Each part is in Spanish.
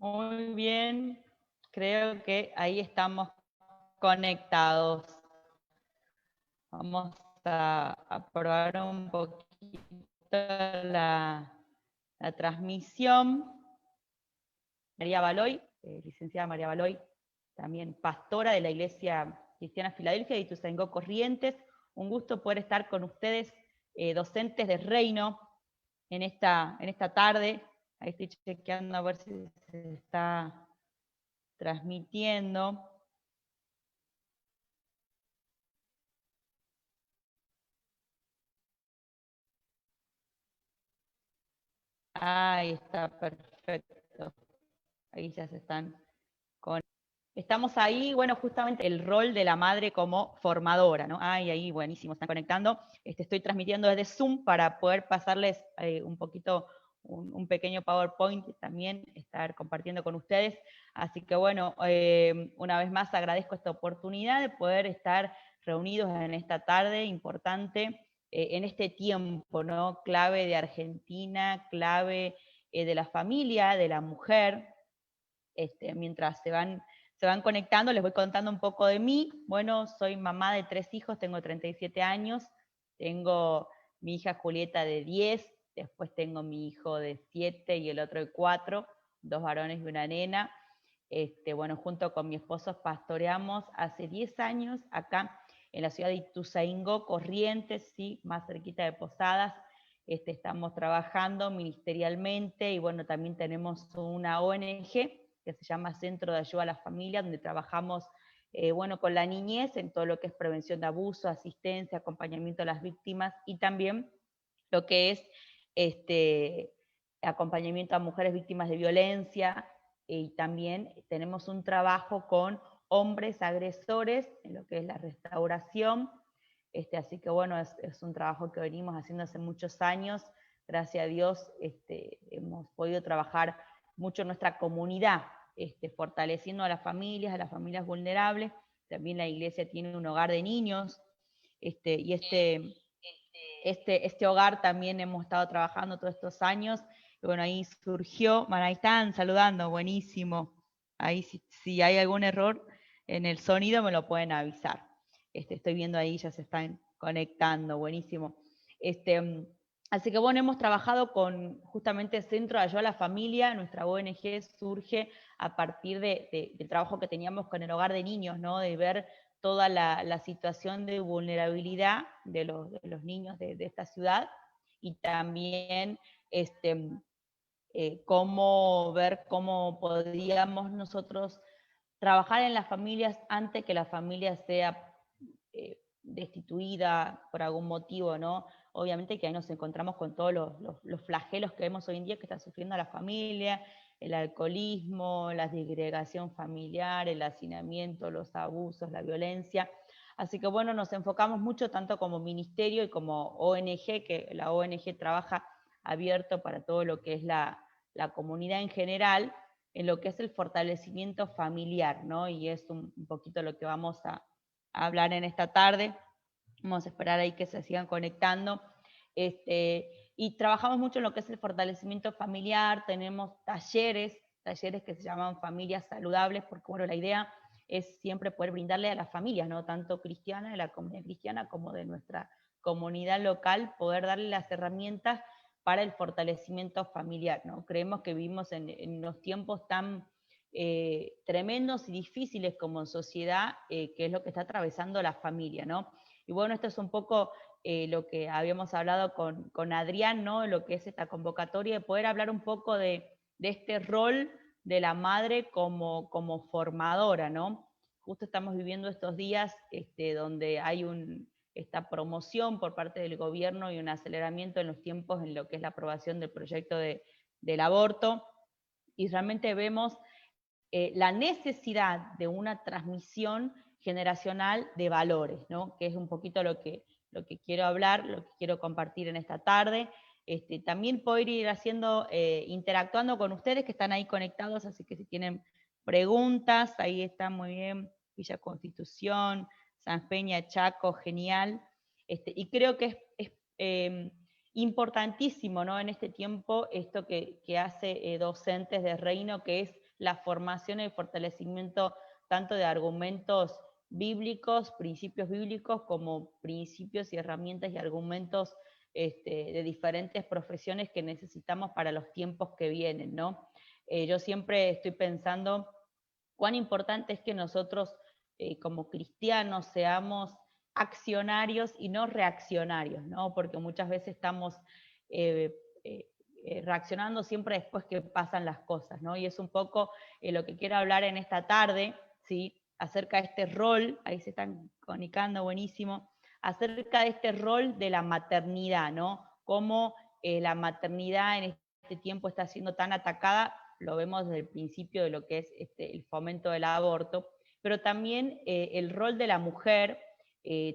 Muy bien, creo que ahí estamos conectados. Vamos a probar un poquito la transmisión. María Baloy, licenciada María Baloy, también pastora de la Iglesia Cristiana Filadelfia de Ituzaingó Corrientes. Un gusto poder estar con ustedes, docentes de Reino, en esta tarde. Ahí estoy chequeando a ver si se está transmitiendo. Ahí está, perfecto. Ahí ya se están con... Estamos ahí, bueno, justamente el rol de la madre como formadora, ¿no? Ahí, buenísimo, están conectando. Estoy transmitiendo desde Zoom para poder pasarles un poquito, un pequeño PowerPoint también, estar compartiendo con ustedes. Así que bueno, una vez más agradezco esta oportunidad de poder estar reunidos en esta tarde importante, en este tiempo, ¿no? Clave de Argentina, clave de la familia, de la mujer. Mientras se van conectando, les voy contando un poco de mí. Bueno, soy mamá de 3 hijos, tengo 37 años, tengo mi hija Julieta de 10, después tengo mi hijo de 7 y el otro de 4, 2 varones y una nena. Bueno, junto con mi esposo pastoreamos hace 10 años acá en la ciudad de Ituzaingó, Corrientes, sí, más cerquita de Posadas. Estamos trabajando ministerialmente y bueno, también tenemos una ONG que se llama Centro de Ayuda a la Familia, donde trabajamos bueno, con la niñez en todo lo que es prevención de abuso, asistencia, acompañamiento a las víctimas y también lo que es acompañamiento a mujeres víctimas de violencia, y también tenemos un trabajo con hombres agresores en lo que es la restauración. Así que bueno, es un trabajo que venimos haciendo hace muchos años. Gracias a Dios hemos podido trabajar mucho en nuestra comunidad, fortaleciendo a las familias vulnerables. También la iglesia tiene un hogar de niños, y este hogar también hemos estado trabajando todos estos años. Y bueno, ahí surgió, bueno, ahí están saludando, buenísimo. Ahí si hay algún error en el sonido me lo pueden avisar. Estoy viendo ahí, ya se están conectando, buenísimo. Así que bueno, hemos trabajado con justamente Centro de Ayuda a la Familia. Nuestra ONG surge a partir del trabajo que teníamos con el hogar de niños, ¿no? De ver toda la situación de vulnerabilidad de los niños de esta ciudad, y también ver cómo podíamos nosotros trabajar en las familias antes que la familia sea destituida por algún motivo, ¿no? Obviamente que ahí nos encontramos con todos los flagelos que vemos hoy en día que está sufriendo la familia, el alcoholismo, la disgregación familiar, el hacinamiento, los abusos, la violencia. Así que bueno, nos enfocamos mucho tanto como ministerio y como ONG, que la ONG trabaja abierto para todo lo que es la comunidad en general, en lo que es el fortalecimiento familiar, ¿no? Y es un poquito lo que vamos a hablar en esta tarde. Vamos a esperar ahí que se sigan conectando. Y trabajamos mucho en lo que es el fortalecimiento familiar. Tenemos talleres que se llaman familias saludables, porque bueno, la idea es siempre poder brindarle a las familias, ¿no? Tanto cristianas, de la comunidad cristiana, como de nuestra comunidad local, poder darle las herramientas para el fortalecimiento familiar, ¿no? Creemos que vivimos en unos tiempos tan tremendos y difíciles como sociedad, que es lo que está atravesando la familia, ¿no? Y bueno, esto es un poco lo que habíamos hablado con Adrián, ¿no? Lo que es esta convocatoria, de poder hablar un poco de este rol de la madre como formadora, ¿no? Justo estamos viviendo estos días donde hay esta promoción por parte del gobierno y un aceleramiento en los tiempos en lo que es la aprobación del proyecto del aborto, y realmente vemos la necesidad de una transmisión generacional de valores, ¿no? Que es un poquito lo que quiero hablar, lo que quiero compartir en esta tarde. También poder ir haciendo, interactuando con ustedes que están ahí conectados, así que si tienen preguntas, ahí está muy bien, Villa Constitución, San Peña, Chaco, genial. Y creo que es importantísimo, ¿no? En este tiempo, esto que hace docentes de Reino, que es la formación y el fortalecimiento tanto de argumentos bíblicos, principios bíblicos, como principios y herramientas y argumentos de diferentes profesiones que necesitamos para los tiempos que vienen, ¿no? Yo siempre estoy pensando cuán importante es que nosotros como cristianos seamos accionarios y no reaccionarios, ¿no? Porque muchas veces estamos eh, eh, reaccionando siempre después que pasan las cosas, ¿no? Y es un poco lo que quiero hablar en esta tarde, ¿sí? Acerca de este rol, ahí se están comunicando, buenísimo, acerca de este rol de la maternidad, ¿no? Cómo la maternidad en este tiempo está siendo tan atacada, lo vemos desde el principio de lo que es el fomento del aborto, pero también el rol de la mujer,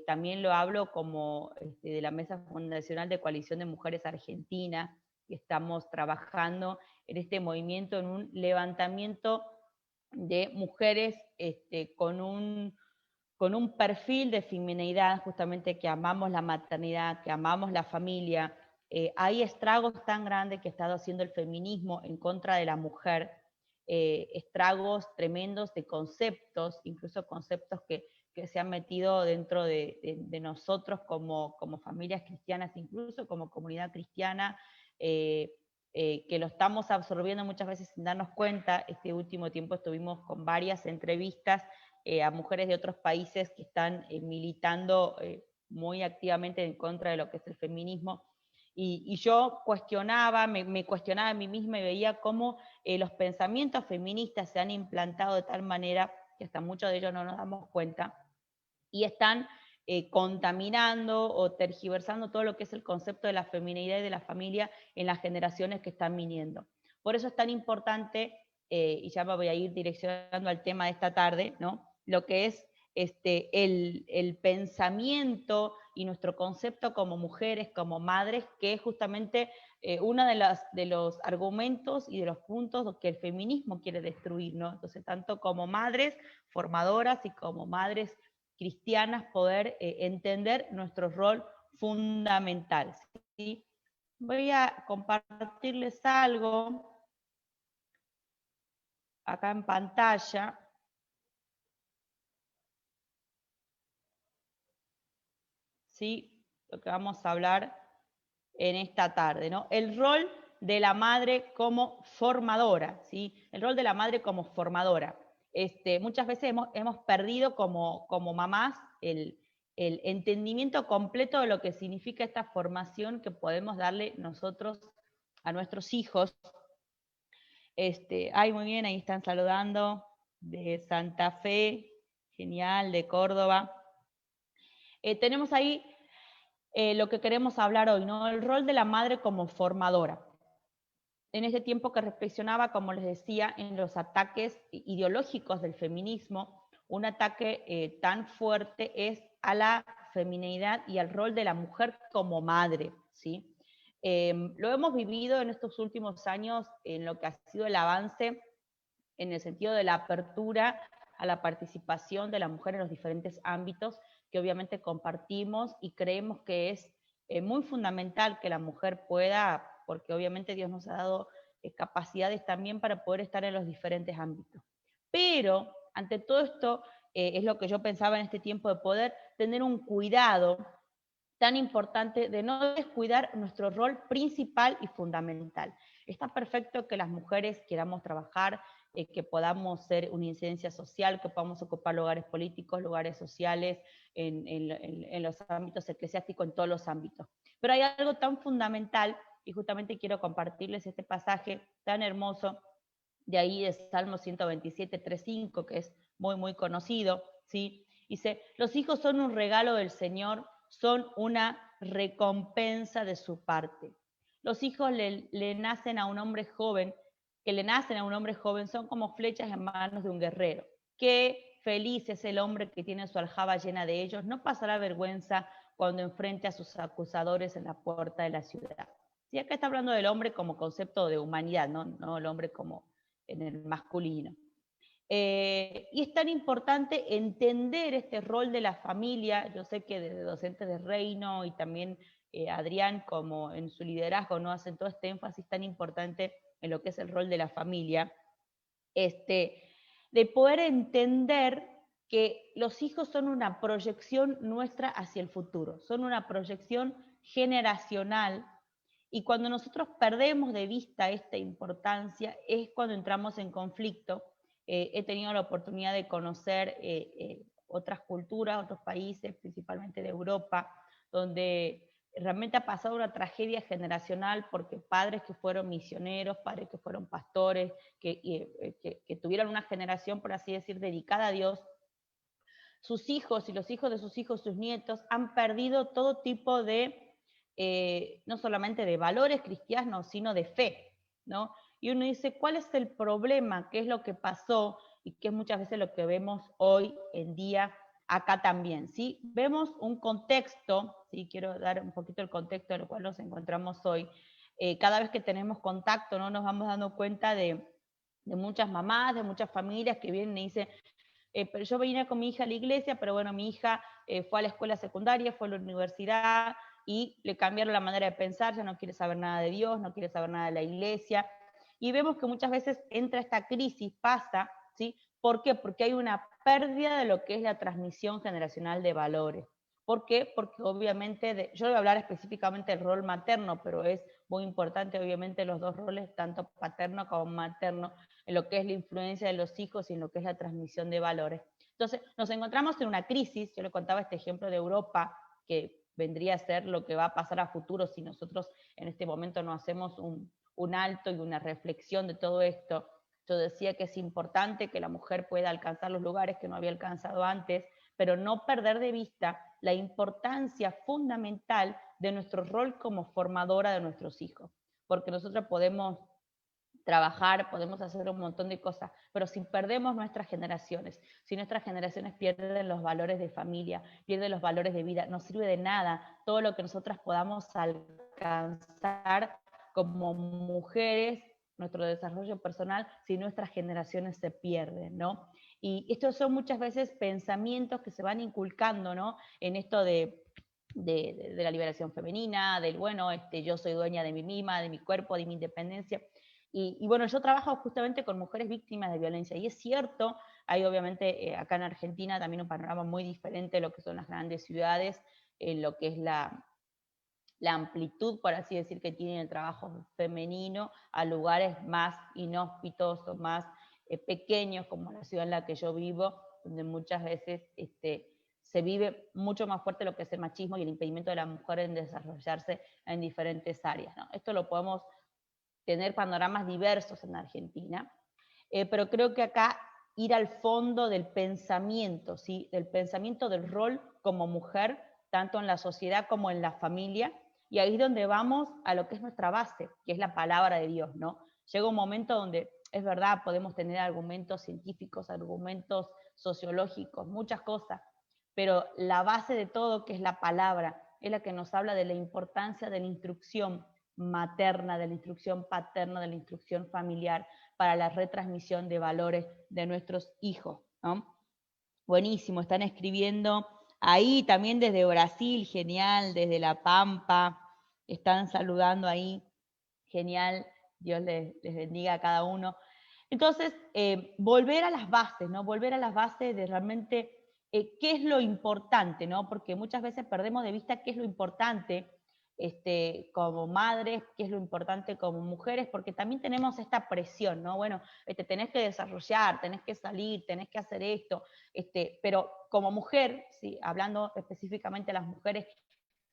también lo hablo como de la Mesa Fundacional de Coalición de Mujeres Argentina, que estamos trabajando en este movimiento, en un levantamiento de mujeres con un perfil de femineidad, justamente que amamos la maternidad, que amamos la familia. Hay estragos tan grandes que ha estado haciendo el feminismo en contra de la mujer, estragos tremendos de conceptos, incluso conceptos que se han metido dentro de nosotros como familias cristianas, incluso como comunidad cristiana, que lo estamos absorbiendo muchas veces sin darnos cuenta. Este último tiempo estuvimos con varias entrevistas a mujeres de otros países que están militando muy activamente en contra de lo que es el feminismo. Y yo cuestionaba, me cuestionaba a mí misma y veía cómo los pensamientos feministas se han implantado de tal manera que hasta muchos de ellos no nos damos cuenta, y están contaminando o tergiversando todo lo que es el concepto de la feminidad y de la familia en las generaciones que están viniendo. Por eso es tan importante, y ya me voy a ir direccionando al tema de esta tarde, ¿no? Lo que es el pensamiento y nuestro concepto como mujeres, como madres, que es justamente uno de los argumentos y de los puntos que el feminismo quiere destruir, ¿no? Entonces, tanto como madres formadoras y como madres cristianas, poder entender nuestro rol fundamental, ¿sí? Voy a compartirles algo acá en pantalla. ¿Sí? Lo que vamos a hablar en esta tarde, ¿no? El rol de la madre como formadora, ¿sí? El rol de la madre como formadora. Muchas veces hemos perdido como mamás el entendimiento completo de lo que significa esta formación que podemos darle nosotros a nuestros hijos. Ay, muy bien, ahí están saludando de Santa Fe, genial, de Córdoba. Tenemos ahí lo que queremos hablar hoy, ¿no? El rol de la madre como formadora. En ese tiempo que reflexionaba, como les decía, en los ataques ideológicos del feminismo, un ataque tan fuerte es a la feminidad y al rol de la mujer como madre, ¿sí? Lo hemos vivido en estos últimos años en lo que ha sido el avance en el sentido de la apertura a la participación de la mujer en los diferentes ámbitos que obviamente compartimos y creemos que es muy fundamental que la mujer pueda, porque obviamente Dios nos ha dado capacidades también para poder estar en los diferentes ámbitos. Pero ante todo esto, es lo que yo pensaba en este tiempo de poder tener un cuidado tan importante de no descuidar nuestro rol principal y fundamental. Está perfecto que las mujeres queramos trabajar, que podamos ser una incidencia social, que podamos ocupar lugares políticos, lugares sociales, en los ámbitos eclesiásticos, en todos los ámbitos. Pero hay algo tan fundamental, y justamente quiero compartirles este pasaje tan hermoso de ahí de Salmo 127, 3:5, que es muy, muy conocido, ¿sí? Dice, los hijos son un regalo del Señor, son una recompensa de su parte. Los hijos le nacen a un hombre joven, que le nacen a un hombre joven, son como flechas en manos de un guerrero. Qué feliz es el hombre que tiene su aljaba llena de ellos, no pasará vergüenza cuando enfrente a sus acusadores en la puerta de la ciudad. Sí, acá está hablando del hombre como concepto de humanidad, no el hombre como en el masculino. Y es tan importante entender este rol de la familia. Yo sé que desde Docentes de Reino y también Adrián, como en su liderazgo, no hacen todo este énfasis tan importante en lo que es el rol de la familia. este, de poder entender que los hijos son una proyección nuestra hacia el futuro, son una proyección generacional, y cuando nosotros perdemos de vista esta importancia es cuando entramos en conflicto. He tenido la oportunidad de conocer otras culturas, otros países, principalmente de Europa, donde realmente ha pasado una tragedia generacional porque padres que fueron misioneros, padres que fueron pastores, que tuvieron una generación, por así decir, dedicada a Dios, sus hijos y los hijos de sus hijos, sus nietos, han perdido todo tipo de, no solamente de valores cristianos, sino de fe, ¿no? Y uno dice, ¿cuál es el problema? ¿Qué es lo que pasó? Y qué es muchas veces lo que vemos hoy en día acá también, ¿sí? Vemos un contexto, ¿sí? Quiero dar un poquito el contexto en el cual nos encontramos hoy. Cada vez que tenemos contacto, ¿no? Nos vamos dando cuenta de muchas mamás, de muchas familias que vienen y dicen, pero yo venía con mi hija a la iglesia, pero bueno, mi hija fue a la escuela secundaria, fue a la universidad y le cambiaron la manera de pensar, ya no quiere saber nada de Dios, no quiere saber nada de la iglesia. Y vemos que muchas veces entra esta crisis, pasa, ¿sí? ¿Por qué? Porque hay una pérdida de lo que es la transmisión generacional de valores. ¿Por qué? Porque obviamente, yo voy a hablar específicamente del rol materno, pero es muy importante obviamente los dos roles, tanto paterno como materno, en lo que es la influencia de los hijos y en lo que es la transmisión de valores. Entonces, nos encontramos en una crisis, yo le contaba este ejemplo de Europa, que vendría a ser lo que va a pasar a futuro si nosotros en este momento no hacemos un alto y una reflexión de todo esto. Yo decía que es importante que la mujer pueda alcanzar los lugares que no había alcanzado antes, pero no perder de vista la importancia fundamental de nuestro rol como formadora de nuestros hijos, porque nosotros podemos trabajar, podemos hacer un montón de cosas, pero si perdemos nuestras generaciones, si nuestras generaciones pierden los valores de familia, pierden los valores de vida, no sirve de nada todo lo que nosotras podamos alcanzar como mujeres, nuestro desarrollo personal, si nuestras generaciones se pierden, ¿no? Y estos son muchas veces pensamientos que se van inculcando, ¿no? En esto de la liberación femenina, del, bueno, yo soy dueña de mí misma, de mi cuerpo, de mi independencia. Y bueno, yo trabajo justamente con mujeres víctimas de violencia, y es cierto, hay obviamente acá en Argentina también un panorama muy diferente de lo que son las grandes ciudades, en lo que es la amplitud, por así decir, que tiene el trabajo femenino a lugares más inhóspitos o más pequeños, como la ciudad en la que yo vivo, donde muchas veces se vive mucho más fuerte lo que es el machismo y el impedimento de la mujer en desarrollarse en diferentes áreas, ¿no? Esto lo podemos tener panoramas diversos en Argentina, pero creo que acá ir al fondo del pensamiento, ¿sí? Del pensamiento del rol como mujer, tanto en la sociedad como en la familia, y ahí es donde vamos a lo que es nuestra base, que es la palabra de Dios, ¿no? Llega un momento donde, es verdad, podemos tener argumentos científicos, argumentos sociológicos, muchas cosas, pero la base de todo, que es la palabra, es la que nos habla de la importancia de la instrucción materna, de la instrucción paterna, de la instrucción familiar para la retransmisión de valores de nuestros hijos, ¿no? Buenísimo, están escribiendo ahí también desde Brasil, genial, desde La Pampa, están saludando ahí, genial, Dios les bendiga a cada uno. Entonces, volver a las bases, ¿no? Volver a las bases de realmente qué es lo importante, ¿no? Porque muchas veces perdemos de vista qué es lo importante como madres, qué es lo importante como mujeres, porque también tenemos esta presión, ¿no? Bueno, tenés que desarrollar, tenés que salir, tenés que hacer esto, pero como mujer, ¿sí? Hablando específicamente de las mujeres,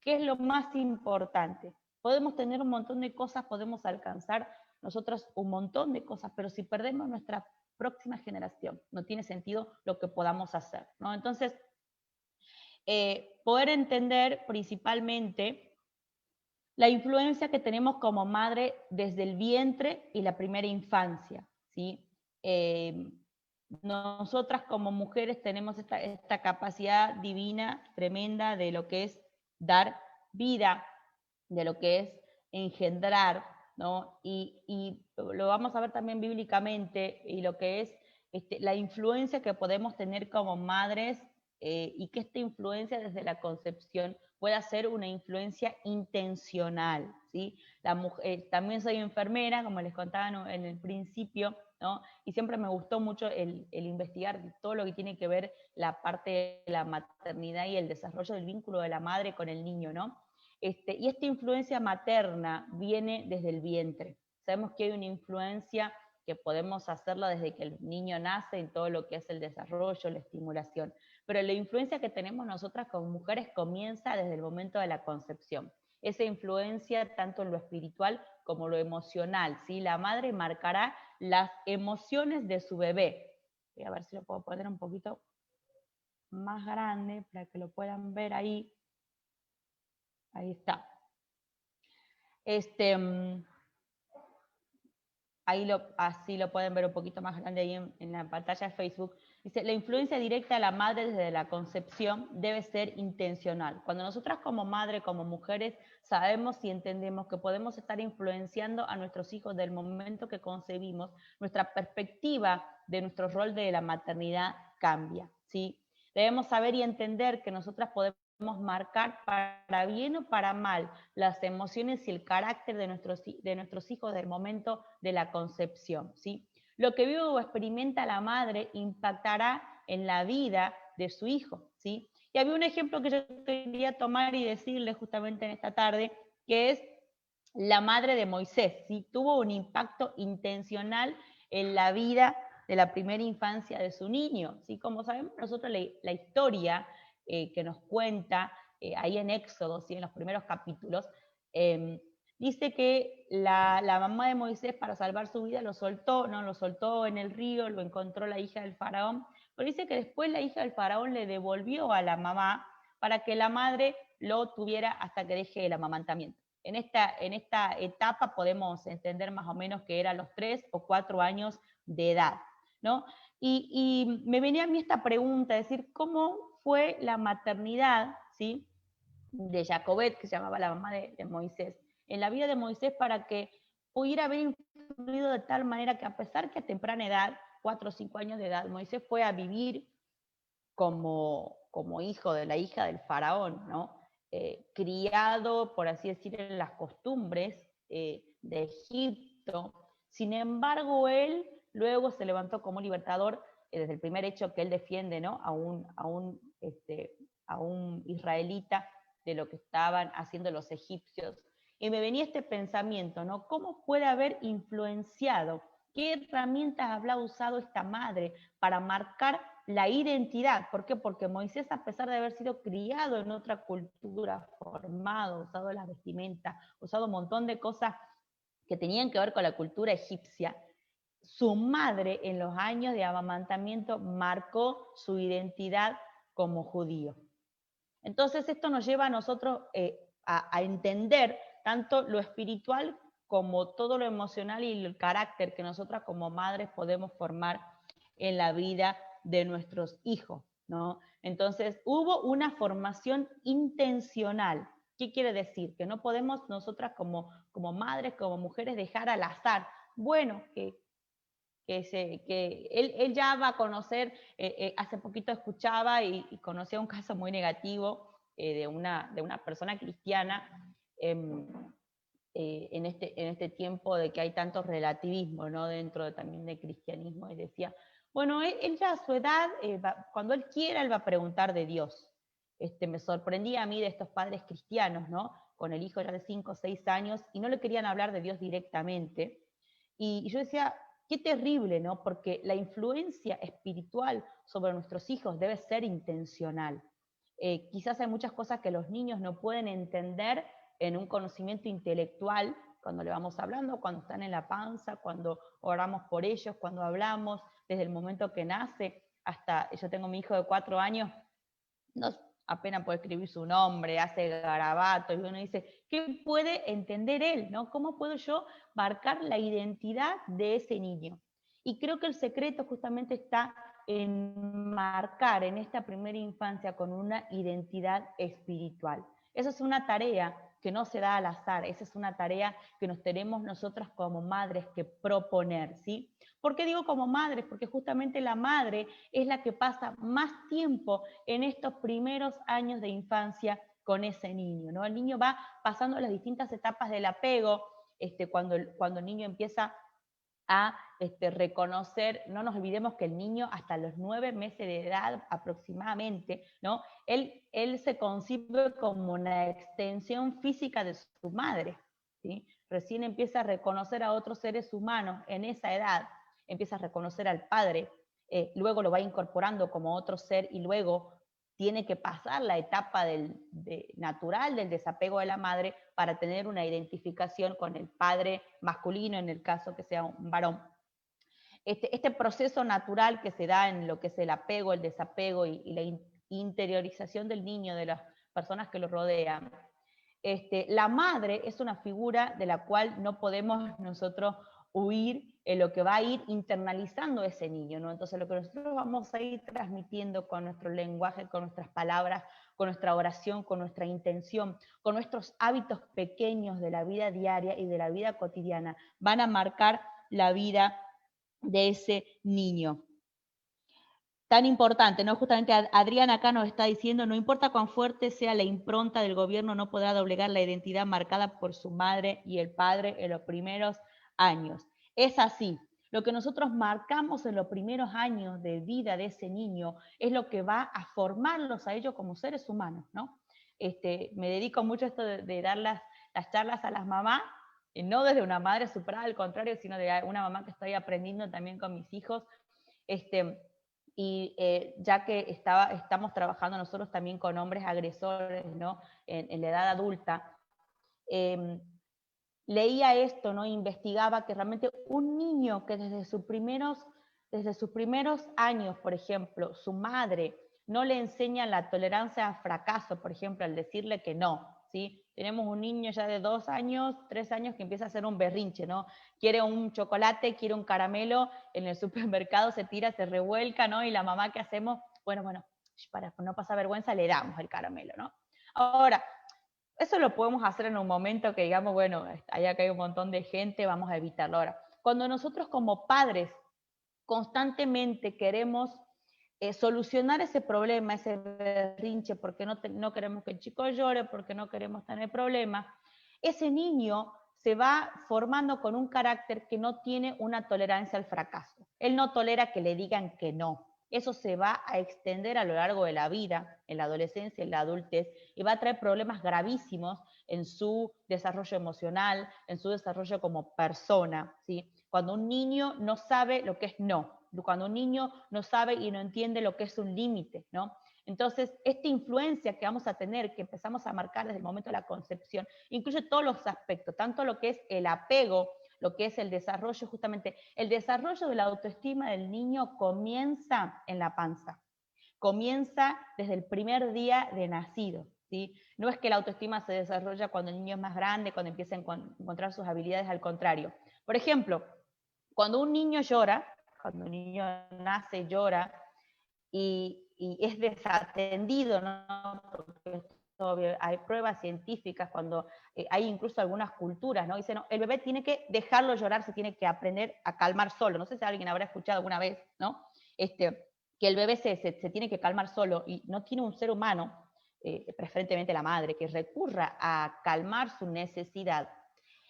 ¿qué es lo más importante? Podemos tener un montón de cosas, podemos alcanzar nosotros un montón de cosas, pero si perdemos nuestra próxima generación, no tiene sentido lo que podamos hacer, ¿no? Entonces, poder entender principalmente la influencia que tenemos como madre desde el vientre y la primera infancia, ¿sí? Nosotras como mujeres tenemos esta capacidad divina, tremenda, de lo que es dar vida, de lo que es engendrar, ¿no? Y lo vamos a ver también bíblicamente, y lo que es la influencia que podemos tener como madres y que esta influencia desde la concepción pueda ser una influencia intencional, ¿sí? También soy enfermera, como les contaba en el principio, ¿no? Y siempre me gustó mucho el investigar todo lo que tiene que ver la parte de la maternidad y el desarrollo del vínculo de la madre con el niño, ¿no? Y esta influencia materna viene desde el vientre. Sabemos que hay una influencia que podemos hacerla desde que el niño nace en todo lo que es el desarrollo, la estimulación. Pero la influencia que tenemos nosotras como mujeres comienza desde el momento de la concepción. Esa influencia tanto en lo espiritual como lo emocional, ¿sí? La madre marcará las emociones de su bebé. Voy a ver si lo puedo poner un poquito más grande para que lo puedan ver ahí. Ahí está. Así lo pueden ver un poquito más grande ahí en la pantalla de Facebook. Dice, la influencia directa de la madre desde la concepción debe ser intencional. Cuando nosotras como madre, como mujeres, sabemos y entendemos que podemos estar influenciando a nuestros hijos del momento que concebimos, nuestra perspectiva de nuestro rol de la maternidad cambia, ¿sí? Debemos saber y entender que nosotras podemos marcar para bien o para mal las emociones y el carácter de nuestros hijos del momento de la concepción, ¿sí? Lo que vive o experimenta la madre impactará en la vida de su hijo, ¿sí? Y había un ejemplo que yo quería tomar y decirle justamente en esta tarde, que es la madre de Moisés, ¿sí? Tuvo un impacto intencional en la vida de la primera infancia de su niño, ¿sí? Como sabemos nosotros la historia que nos cuenta ahí en Éxodo, ¿sí? En los primeros capítulos, dice que la mamá de Moisés para salvar su vida lo soltó, ¿no? Lo soltó en el río, lo encontró la hija del faraón, pero dice que después la hija del faraón le devolvió a la mamá para que la madre lo tuviera hasta que deje el amamantamiento. En esta etapa podemos entender más o menos que era los 3 o 4 años de edad, ¿no? Y me venía a mí esta pregunta, es decir, ¿cómo fue la maternidad, ¿sí? De Jacobet, que se llamaba la mamá de Moisés, en la vida de Moisés para que pudiera haber influido de tal manera que a pesar que a temprana edad, 4 o 5 años de edad, Moisés fue a vivir como hijo de la hija del faraón, ¿no? Criado, por así decir, en las costumbres de Egipto. Sin embargo, él luego se levantó como libertador desde el primer hecho que él defiende, ¿no? A un israelita de lo que estaban haciendo los egipcios. Y me venía este pensamiento, ¿no? ¿Cómo puede haber influenciado? ¿Qué herramientas habrá usado esta madre para marcar la identidad? ¿Por qué? Porque Moisés, a pesar de haber sido criado en otra cultura, formado, usado la vestimenta, usado un montón de cosas que tenían que ver con la cultura egipcia, su madre en los años de amamantamiento marcó su identidad como judío. Entonces esto nos lleva a nosotros a entender tanto lo espiritual como todo lo emocional y el carácter que nosotras como madres podemos formar en la vida de nuestros hijos, ¿no? Entonces hubo una formación intencional. ¿Qué quiere decir? Que no podemos nosotras como madres, como mujeres, dejar al azar. Bueno, que él ya va a conocer, hace poquito escuchaba y conocía un caso muy negativo de una persona cristiana en este tiempo de que hay tanto relativismo, ¿no? Dentro también del cristianismo, y decía, bueno, él ya a su edad, cuando él quiera, él va a preguntar de Dios. Me sorprendía a mí de estos padres cristianos, ¿no? Con el hijo ya de 5 o 6 años, y no le querían hablar de Dios directamente. Y yo decía, qué terrible, ¿no? Porque la influencia espiritual sobre nuestros hijos debe ser intencional. Quizás hay muchas cosas que los niños no pueden entender en un conocimiento intelectual, cuando le vamos hablando, cuando están en la panza, cuando oramos por ellos, cuando hablamos, desde el momento que nace hasta, yo tengo mi hijo de 4 años, no, apenas puede escribir su nombre, hace garabatos, y uno dice, ¿qué puede entender él? ¿No? ¿Cómo puedo yo marcar la identidad de ese niño? Y creo que el secreto justamente está en en esta primera infancia con una identidad espiritual. Esa es una tarea que no se da al azar, esa es una tarea que nos tenemos nosotras como madres que proponer, ¿sí? ¿Por qué digo como madres? Porque justamente la madre es la que pasa más tiempo en estos primeros años de infancia con ese niño, ¿no? El niño va pasando las distintas etapas del apego, cuando el niño empieza a reconocer, no nos olvidemos que el niño hasta los 9 meses de edad aproximadamente, ¿no? Él se concibe como una extensión física de su madre, ¿sí? Recién empieza a reconocer a otros seres humanos en esa edad, empieza a reconocer al padre, luego lo va incorporando como otro ser y luego tiene que pasar la etapa natural del desapego de la madre para tener una identificación con el padre masculino, en el caso que sea un varón. Este proceso natural que se da en lo que es el apego, el desapego y la interiorización del niño, de las personas que lo rodean, la madre es una figura de la cual no podemos nosotros huir en lo que va a ir internalizando ese niño, ¿no? Entonces lo que nosotros vamos a ir transmitiendo con nuestro lenguaje, con nuestras palabras, con nuestra oración, con nuestra intención, con nuestros hábitos pequeños de la vida diaria y de la vida cotidiana, van a marcar la vida de ese niño. Tan importante, ¿no? Justamente Adrián acá nos está diciendo, no importa cuán fuerte sea la impronta del gobierno, no podrá doblegar la identidad marcada por su madre y el padre en los primeros años. Es así. Lo que nosotros marcamos en los primeros años de vida de ese niño es lo que va a formarlos a ellos como seres humanos, ¿no? Me dedico mucho a esto de dar las charlas a las mamás, no desde una madre superada, al contrario, sino de una mamá que estoy aprendiendo también con mis hijos, y ya que estamos trabajando nosotros también con hombres agresores, ¿no? En la edad adulta, leía esto, ¿no? Investigaba que realmente un niño que desde sus primeros años, por ejemplo, su madre no le enseña la tolerancia al fracaso, por ejemplo, al decirle que no, ¿sí? Tenemos un niño ya de 2 años, 3 años que empieza a hacer un berrinche, ¿no? Quiere un chocolate, quiere un caramelo, en el supermercado se tira, se revuelca, ¿no? Y la mamá, ¿qué hacemos? Bueno, para no pasar vergüenza le damos el caramelo, ¿no? Ahora, eso lo podemos hacer en un momento que digamos, bueno, allá que hay un montón de gente, vamos a evitarlo. Ahora, cuando nosotros como padres constantemente queremos solucionar ese problema, ese berrinche, porque no queremos que el chico llore, porque no queremos tener problemas, ese niño se va formando con un carácter que no tiene una tolerancia al fracaso. Él no tolera que le digan que no. Eso se va a extender a lo largo de la vida, en la adolescencia, en la adultez, y va a traer problemas gravísimos en su desarrollo emocional, en su desarrollo como persona, ¿sí? Cuando un niño no sabe lo que es no, cuando un niño no sabe y no entiende lo que es un límite, ¿no? Entonces, esta influencia que vamos a tener, que empezamos a marcar desde el momento de la concepción, incluye todos los aspectos, tanto lo que es el apego, lo que es el desarrollo, justamente, el desarrollo de la autoestima del niño comienza en la panza, comienza desde el primer día de nacido, ¿sí? No es que la autoestima se desarrolla cuando el niño es más grande, cuando empieza a encontrar sus habilidades, al contrario. Por ejemplo, cuando un niño llora, cuando un niño nace, llora, y es desatendido, ¿no? Porque hay pruebas científicas cuando hay incluso algunas culturas, ¿no? Dicen, no, el bebé tiene que dejarlo llorar, se tiene que aprender a calmar solo. No sé si alguien habrá escuchado alguna vez, ¿no? Que el bebé se tiene que calmar solo y no tiene un ser humano, preferentemente la madre, que recurra a calmar su necesidad.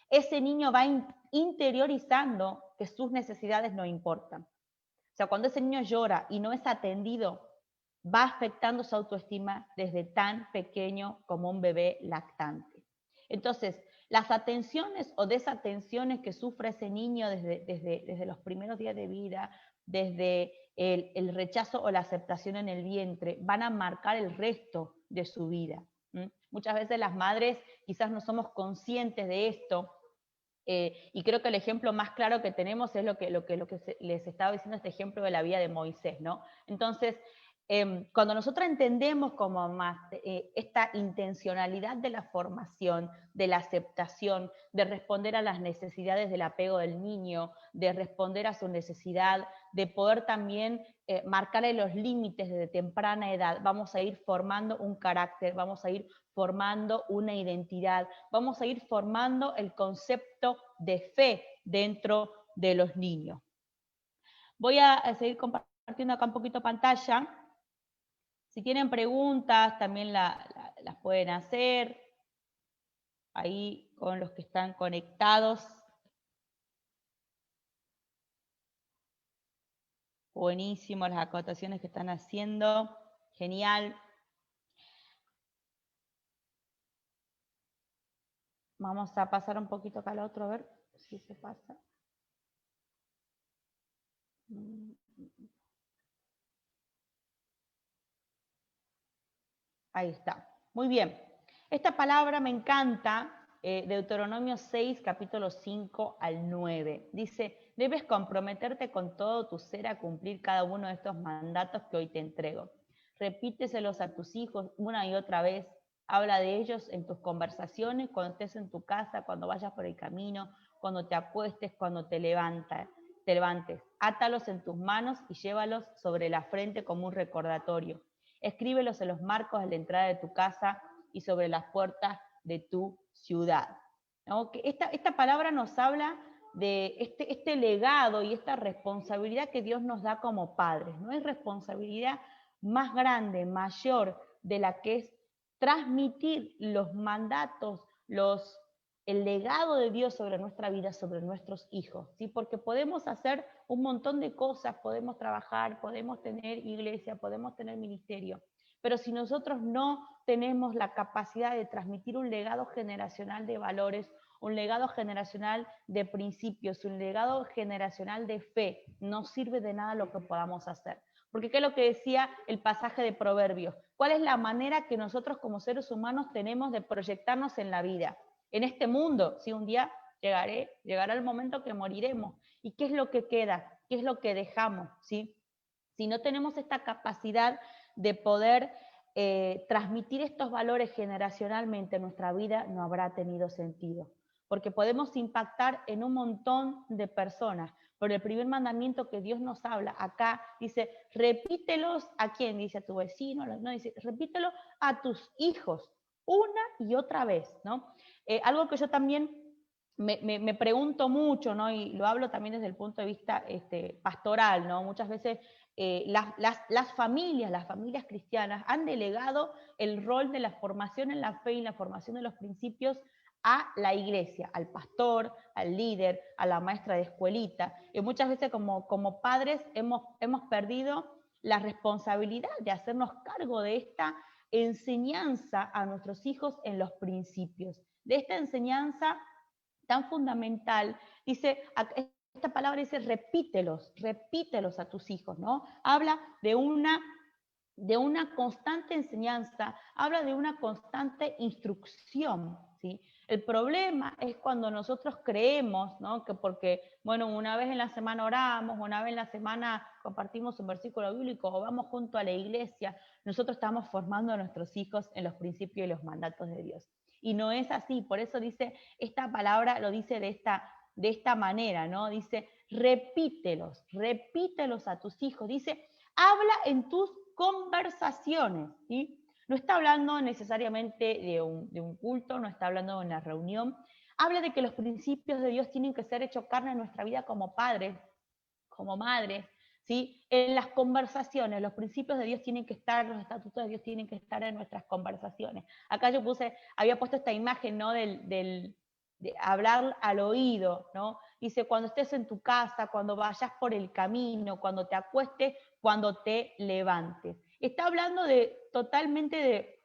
Ese niño va interiorizando que sus necesidades no importan. O sea, cuando ese niño llora y no es atendido, va afectando su autoestima desde tan pequeño como un bebé lactante. Entonces, las atenciones o desatenciones que sufre ese niño desde los primeros días de vida, desde el rechazo o la aceptación en el vientre, van a marcar el resto de su vida. Muchas veces las madres quizás no somos conscientes de esto, y creo que el ejemplo más claro que tenemos es lo que les estaba diciendo, este ejemplo de la vida de Moisés, ¿no? Entonces, Cuando nosotros entendemos como más esta intencionalidad de la formación, de la aceptación, de responder a las necesidades del apego del niño, de responder a su necesidad, de poder también marcarle los límites desde temprana edad, vamos a ir formando un carácter, vamos a ir formando una identidad, vamos a ir formando el concepto de fe dentro de los niños. Voy a seguir compartiendo acá un poquito pantalla. Si tienen preguntas, también las pueden hacer ahí con los que están conectados. Buenísimo las acotaciones que están haciendo. Genial. Vamos a pasar un poquito acá al otro, a ver si se pasa. Ahí está. Muy bien. Esta palabra me encanta, Deuteronomio 6, capítulo 5 al 9. Dice, debes comprometerte con todo tu ser a cumplir cada uno de estos mandatos que hoy te entrego. Repíteselos a tus hijos una y otra vez. Habla de ellos en tus conversaciones, cuando estés en tu casa, cuando vayas por el camino, cuando te acuestes, cuando te levantes. Átalos en tus manos y llévalos sobre la frente como un recordatorio. Escríbelos en los marcos de la entrada de tu casa y sobre las puertas de tu ciudad. ¿No? Que esta palabra nos habla de este legado y esta responsabilidad que Dios nos da como padres. No hay responsabilidad más grande, mayor, de la que es transmitir los mandatos, el legado de Dios sobre nuestra vida, sobre nuestros hijos, ¿sí? Porque podemos hacer un montón de cosas, podemos trabajar, podemos tener iglesia, podemos tener ministerio, pero si nosotros no tenemos la capacidad de transmitir un legado generacional de valores, un legado generacional de principios, un legado generacional de fe, no sirve de nada lo que podamos hacer. Porque ¿qué es lo que decía el pasaje de Proverbios? ¿Cuál es la manera que nosotros como seres humanos tenemos de proyectarnos en la vida? En este mundo, si un día llegará el momento que moriremos. ¿Y qué es lo que queda? ¿Qué es lo que dejamos? ¿Sí? Si no tenemos esta capacidad de poder transmitir estos valores generacionalmente en nuestra vida, no habrá tenido sentido. Porque podemos impactar en un montón de personas. Pero el primer mandamiento que Dios nos habla acá dice, repítelos a quién, dice a tu vecino, no, dice, repítelo a tus hijos una y otra vez, ¿no? Algo que yo también me pregunto mucho, ¿no? Y lo hablo también desde el punto de vista pastoral, ¿no? Muchas veces las familias cristianas han delegado el rol de la formación en la fe y la formación de los principios a la iglesia, al pastor, al líder, a la maestra de escuelita. Y muchas veces como padres hemos perdido la responsabilidad de hacernos cargo de esta enseñanza a nuestros hijos en los principios, de esta enseñanza tan fundamental. Dice, esta palabra dice repítelos a tus hijos, ¿no? Habla de una constante enseñanza, habla de una constante instrucción, ¿sí? El problema es cuando nosotros creemos, ¿no? Que porque, bueno, una vez en la semana oramos, una vez en la semana compartimos un versículo bíblico o vamos junto a la iglesia, nosotros estamos formando a nuestros hijos en los principios y los mandatos de Dios. Y no es así, por eso dice, esta palabra lo dice de esta manera, ¿no? Dice, repítelos a tus hijos, dice, habla en tus conversaciones, ¿sí? No está hablando necesariamente de un culto, no está hablando de una reunión, habla de que los principios de Dios tienen que ser hechos carne en nuestra vida como padres, como madres, ¿sí? En las conversaciones, los principios de Dios tienen que estar, los estatutos de Dios tienen que estar en nuestras conversaciones. Acá yo había puesto esta imagen, ¿no? De hablar al oído, ¿no? Dice, cuando estés en tu casa, cuando vayas por el camino, cuando te acuestes, cuando te levantes. Está hablando totalmente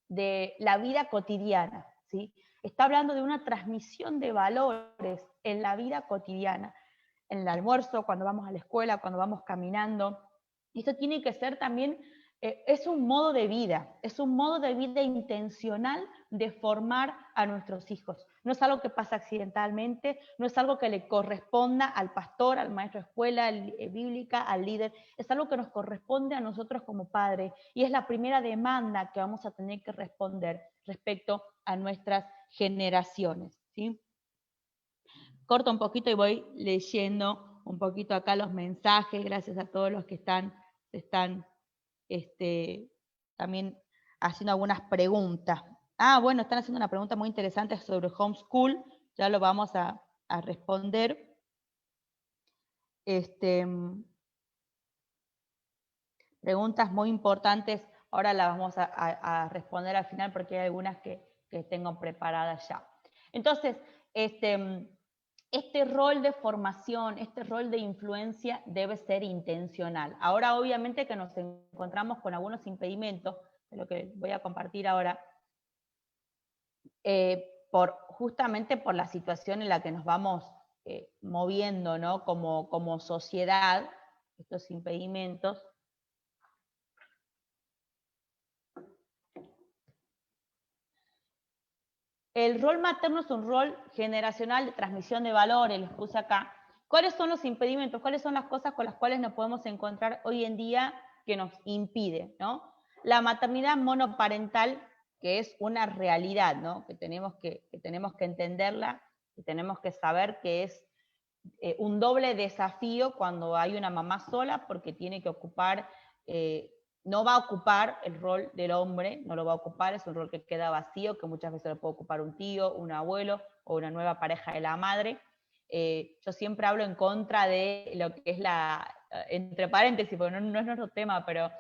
de la vida cotidiana, ¿sí? Está hablando de una transmisión de valores en la vida cotidiana, en el almuerzo, cuando vamos a la escuela, cuando vamos caminando. Esto tiene que ser también es un modo de vida, es un modo de vida intencional de formar a nuestros hijos. No es algo que pasa accidentalmente, no es algo que le corresponda al pastor, al maestro de escuela bíblica, al líder, es algo que nos corresponde a nosotros como padres y es la primera demanda que vamos a tener que responder respecto a nuestras generaciones, ¿sí? Corto un poquito y voy leyendo un poquito acá los mensajes, gracias a todos los que están también haciendo algunas preguntas. Bueno, están haciendo una pregunta muy interesante sobre homeschool, ya lo vamos a responder. Preguntas muy importantes, ahora las vamos a responder al final porque hay algunas que tengo preparadas ya. Entonces, este rol de formación, este rol de influencia debe ser intencional. Ahora obviamente que nos encontramos con algunos impedimentos, de lo que voy a compartir ahora, justamente por la situación en la que nos vamos moviendo, ¿no? Como sociedad, estos impedimentos. El rol materno es un rol generacional de transmisión de valores, los puse acá. ¿Cuáles son los impedimentos? ¿Cuáles son las cosas con las cuales nos podemos encontrar hoy en día que nos impide, ¿no? La maternidad monoparental, que es una realidad, ¿no? Que tenemos que entenderla, que tenemos que saber que es un doble desafío cuando hay una mamá sola, porque tiene que ocupar, no va a ocupar el rol del hombre, no lo va a ocupar, es un rol que queda vacío, que muchas veces lo puede ocupar un tío, un abuelo o una nueva pareja de la madre. Yo siempre hablo en contra de lo que es entre paréntesis, porque no es nuestro tema, pero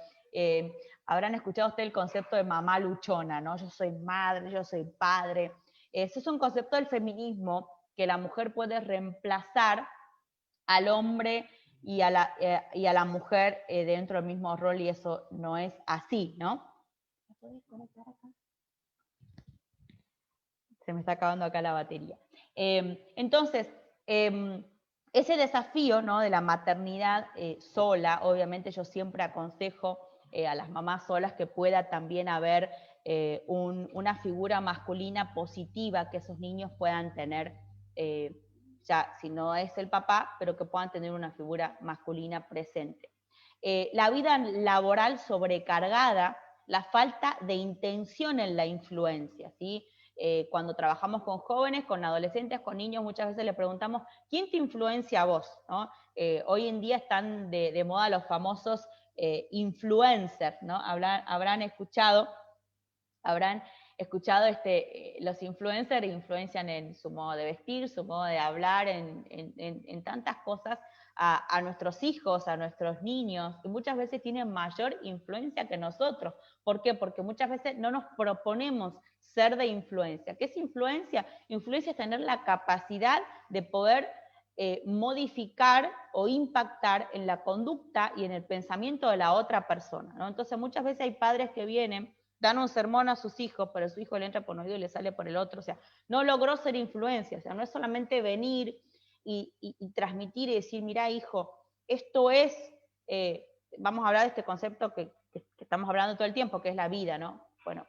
habrán escuchado ustedes el concepto de mamá luchona, ¿no? Yo soy madre, yo soy padre. Ese es un concepto del feminismo que la mujer puede reemplazar al hombre y a la mujer dentro del mismo rol, y eso no es así, ¿no? ¿Me podés conectar acá? Se me está acabando acá la batería. Entonces, ese desafío, ¿no?, de la maternidad sola, obviamente yo siempre aconsejo a las mamás solas que pueda también haber una figura masculina positiva que esos niños puedan tener, ya si no es el papá, pero que puedan tener una figura masculina presente. La vida laboral sobrecargada, la falta de intención en la influencia, ¿sí? Cuando trabajamos con jóvenes, con adolescentes, con niños, muchas veces le preguntamos, ¿quién te influencia a vos? ¿No? Hoy en día están de moda los famosos influencers, ¿no? Habrán escuchado los influencers influencian en su modo de vestir, su modo de hablar, en tantas cosas a nuestros hijos, a nuestros niños, y muchas veces tienen mayor influencia que nosotros. ¿Por qué? Porque muchas veces no nos proponemos ser de influencia. ¿Qué es influencia? Influencia es tener la capacidad de poder modificar o impactar en la conducta y en el pensamiento de la otra persona, ¿no? Entonces muchas veces hay padres que vienen, dan un sermón a sus hijos, pero su hijo le entra por un oído y le sale por el otro, o sea, no logró ser influencia, o sea, no es solamente venir y transmitir y decir, mirá hijo, esto es, vamos a hablar de este concepto que estamos hablando todo el tiempo, que es la vida, ¿no? Bueno,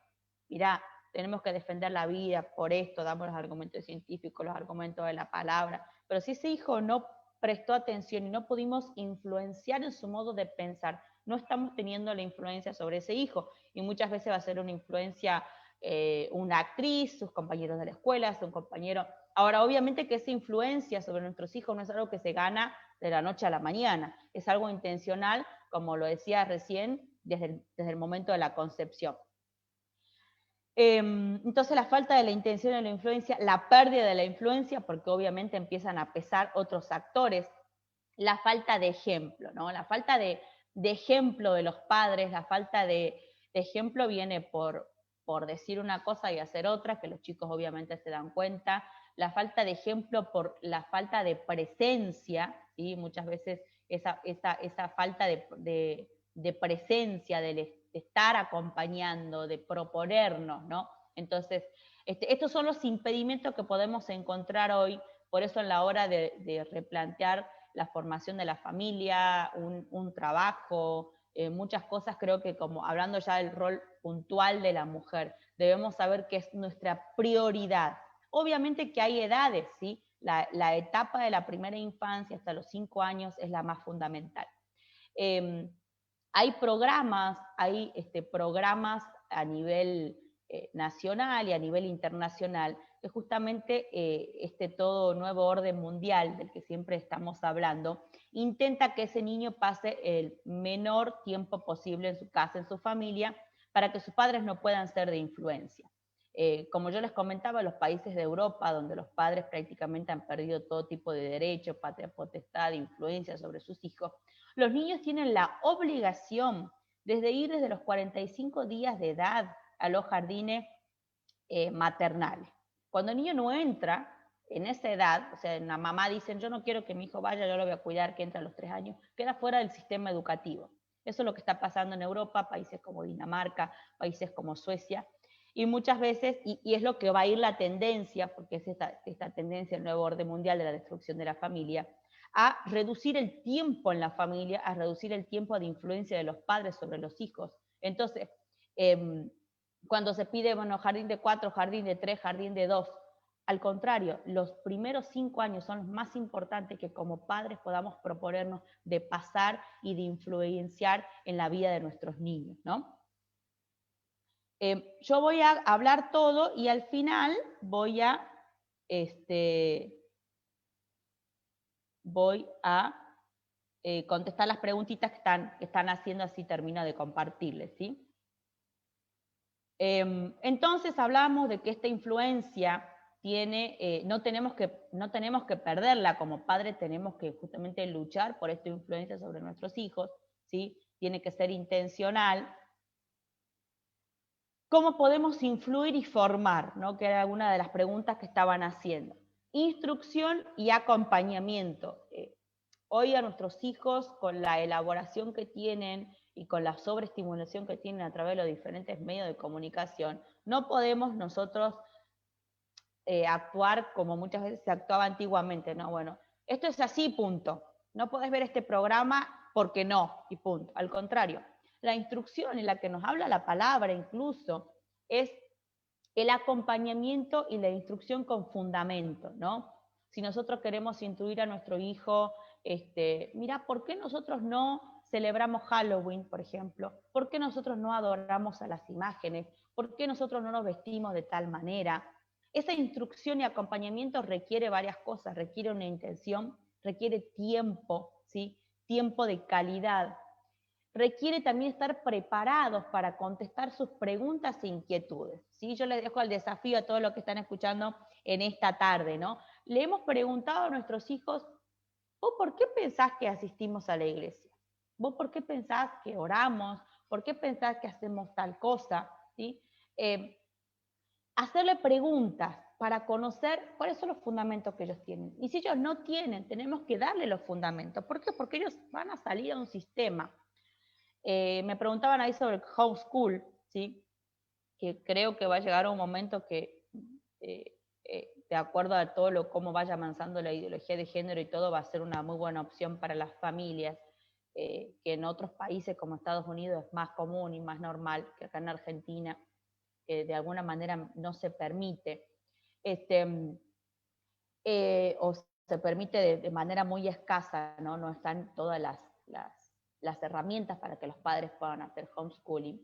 mirá, tenemos que defender la vida por esto, damos los argumentos científicos, los argumentos de la palabra, pero si ese hijo no prestó atención y no pudimos influenciar en su modo de pensar, no estamos teniendo la influencia sobre ese hijo, y muchas veces va a ser una influencia, una actriz, sus compañeros de la escuela, un compañero. Ahora, obviamente que esa influencia sobre nuestros hijos no es algo que se gana de la noche a la mañana, es algo intencional, como lo decía recién, desde el momento de la concepción. Entonces la falta de la intención de la influencia, la pérdida de la influencia, porque obviamente empiezan a pesar otros actores, la falta de ejemplo, ¿no? La falta de ejemplo de los padres, la falta de ejemplo viene por decir una cosa y hacer otra, que los chicos obviamente se dan cuenta, la falta de ejemplo por la falta de presencia, ¿sí? Muchas veces esa falta de presencia, de estar acompañando, de proponernos, ¿no? Entonces, estos son los impedimentos que podemos encontrar hoy, por eso en la hora de replantear la formación de la familia, un trabajo, muchas cosas creo que como hablando ya del rol puntual de la mujer, debemos saber que es nuestra prioridad. Obviamente que hay edades, ¿sí? La etapa de la primera infancia hasta los 5 años es la más fundamental. Hay programas a nivel nacional y a nivel internacional que justamente este todo nuevo orden mundial del que siempre estamos hablando intenta que ese niño pase el menor tiempo posible en su casa, en su familia, para que sus padres no puedan ser de influencia. Como yo les comentaba, los países de Europa, donde los padres prácticamente han perdido todo tipo de derechos, patria potestad, influencia sobre sus hijos, los niños tienen la obligación desde los 45 días de edad a los jardines maternales. Cuando el niño no entra en esa edad, o sea, la mamá dice, yo no quiero que mi hijo vaya, yo lo voy a cuidar, que entre a los 3 años, queda fuera del sistema educativo. Eso es lo que está pasando en Europa, países como Dinamarca, países como Suecia, y muchas veces, y es lo que va a ir la tendencia, porque es esta tendencia, el nuevo orden mundial de la destrucción de la familia, a reducir el tiempo en la familia, a reducir el tiempo de influencia de los padres sobre los hijos. Entonces, cuando se pide, bueno, jardín de 4, jardín de 3, jardín de 2, al contrario, los primeros 5 años son los más importantes que como padres podamos proponernos de pasar y de influenciar en la vida de nuestros niños, ¿no? Yo voy a hablar todo y al final voy a contestar las preguntitas que están haciendo, así termino de compartirles, ¿sí? Entonces hablamos de que esta influencia tiene, no tenemos que perderla, como padres tenemos que justamente luchar por esta influencia sobre nuestros hijos, ¿sí? Tiene que ser intencional. ¿Cómo podemos influir y formar? ¿No? Que era una de las preguntas que estaban haciendo. Instrucción y acompañamiento. Hoy a nuestros hijos, con la elaboración que tienen y con la sobreestimulación que tienen a través de los diferentes medios de comunicación, no podemos nosotros actuar como muchas veces se actuaba antiguamente, ¿no? Bueno, esto es así, punto. No podés ver este programa porque no, y punto. Al contrario, la instrucción en la que nos habla la palabra incluso es el acompañamiento y la instrucción con fundamento, ¿no? Si nosotros queremos instruir a nuestro hijo, mira, ¿por qué nosotros no celebramos Halloween, por ejemplo? ¿Por qué nosotros no adoramos a las imágenes? ¿Por qué nosotros no nos vestimos de tal manera? Esa instrucción y acompañamiento requiere varias cosas, requiere una intención, requiere tiempo, ¿sí? Tiempo de calidad. Requiere también estar preparados para contestar sus preguntas e inquietudes, ¿sí? Yo les dejo el desafío a todos los que están escuchando en esta tarde, ¿no? Le hemos preguntado a nuestros hijos, ¿vos por qué pensás que asistimos a la iglesia? ¿Vos por qué pensás que oramos? ¿Por qué pensás que hacemos tal cosa? ¿Sí? Hacerle preguntas para conocer cuáles son los fundamentos que ellos tienen. Y si ellos no tienen, tenemos que darle los fundamentos. ¿Por qué? Porque ellos van a salir a un sistema. Me preguntaban ahí sobre el homeschool, ¿sí? Que creo que va a llegar a un momento que, de acuerdo a todo cómo vaya avanzando la ideología de género y todo, va a ser una muy buena opción para las familias, que en otros países como Estados Unidos es más común y más normal que acá en Argentina, que de alguna manera no se permite, o se permite de manera muy escasa, ¿no? No están todas las herramientas para que los padres puedan hacer homeschooling.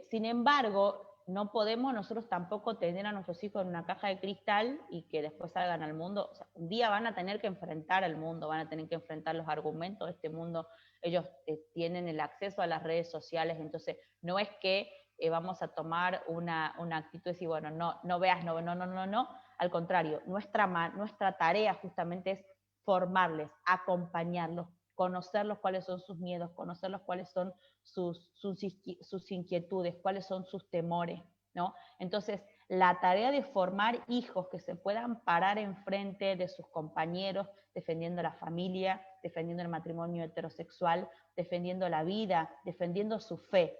Sin embargo, no podemos nosotros tampoco tener a nuestros hijos en una caja de cristal y que después salgan al mundo. O sea, un día van a tener que enfrentar al mundo, van a tener que enfrentar los argumentos de este mundo. Ellos tienen el acceso a las redes sociales, entonces no es que vamos a tomar una actitud de decir, bueno, no veas, no. Al contrario, nuestra tarea justamente es formarles, acompañarlos, conocerlos cuáles son sus miedos, conocerlos cuáles son sus inquietudes, cuáles son sus temores, ¿no? Entonces, la tarea de formar hijos que se puedan parar enfrente de sus compañeros, defendiendo la familia, defendiendo el matrimonio heterosexual, defendiendo la vida, defendiendo su fe.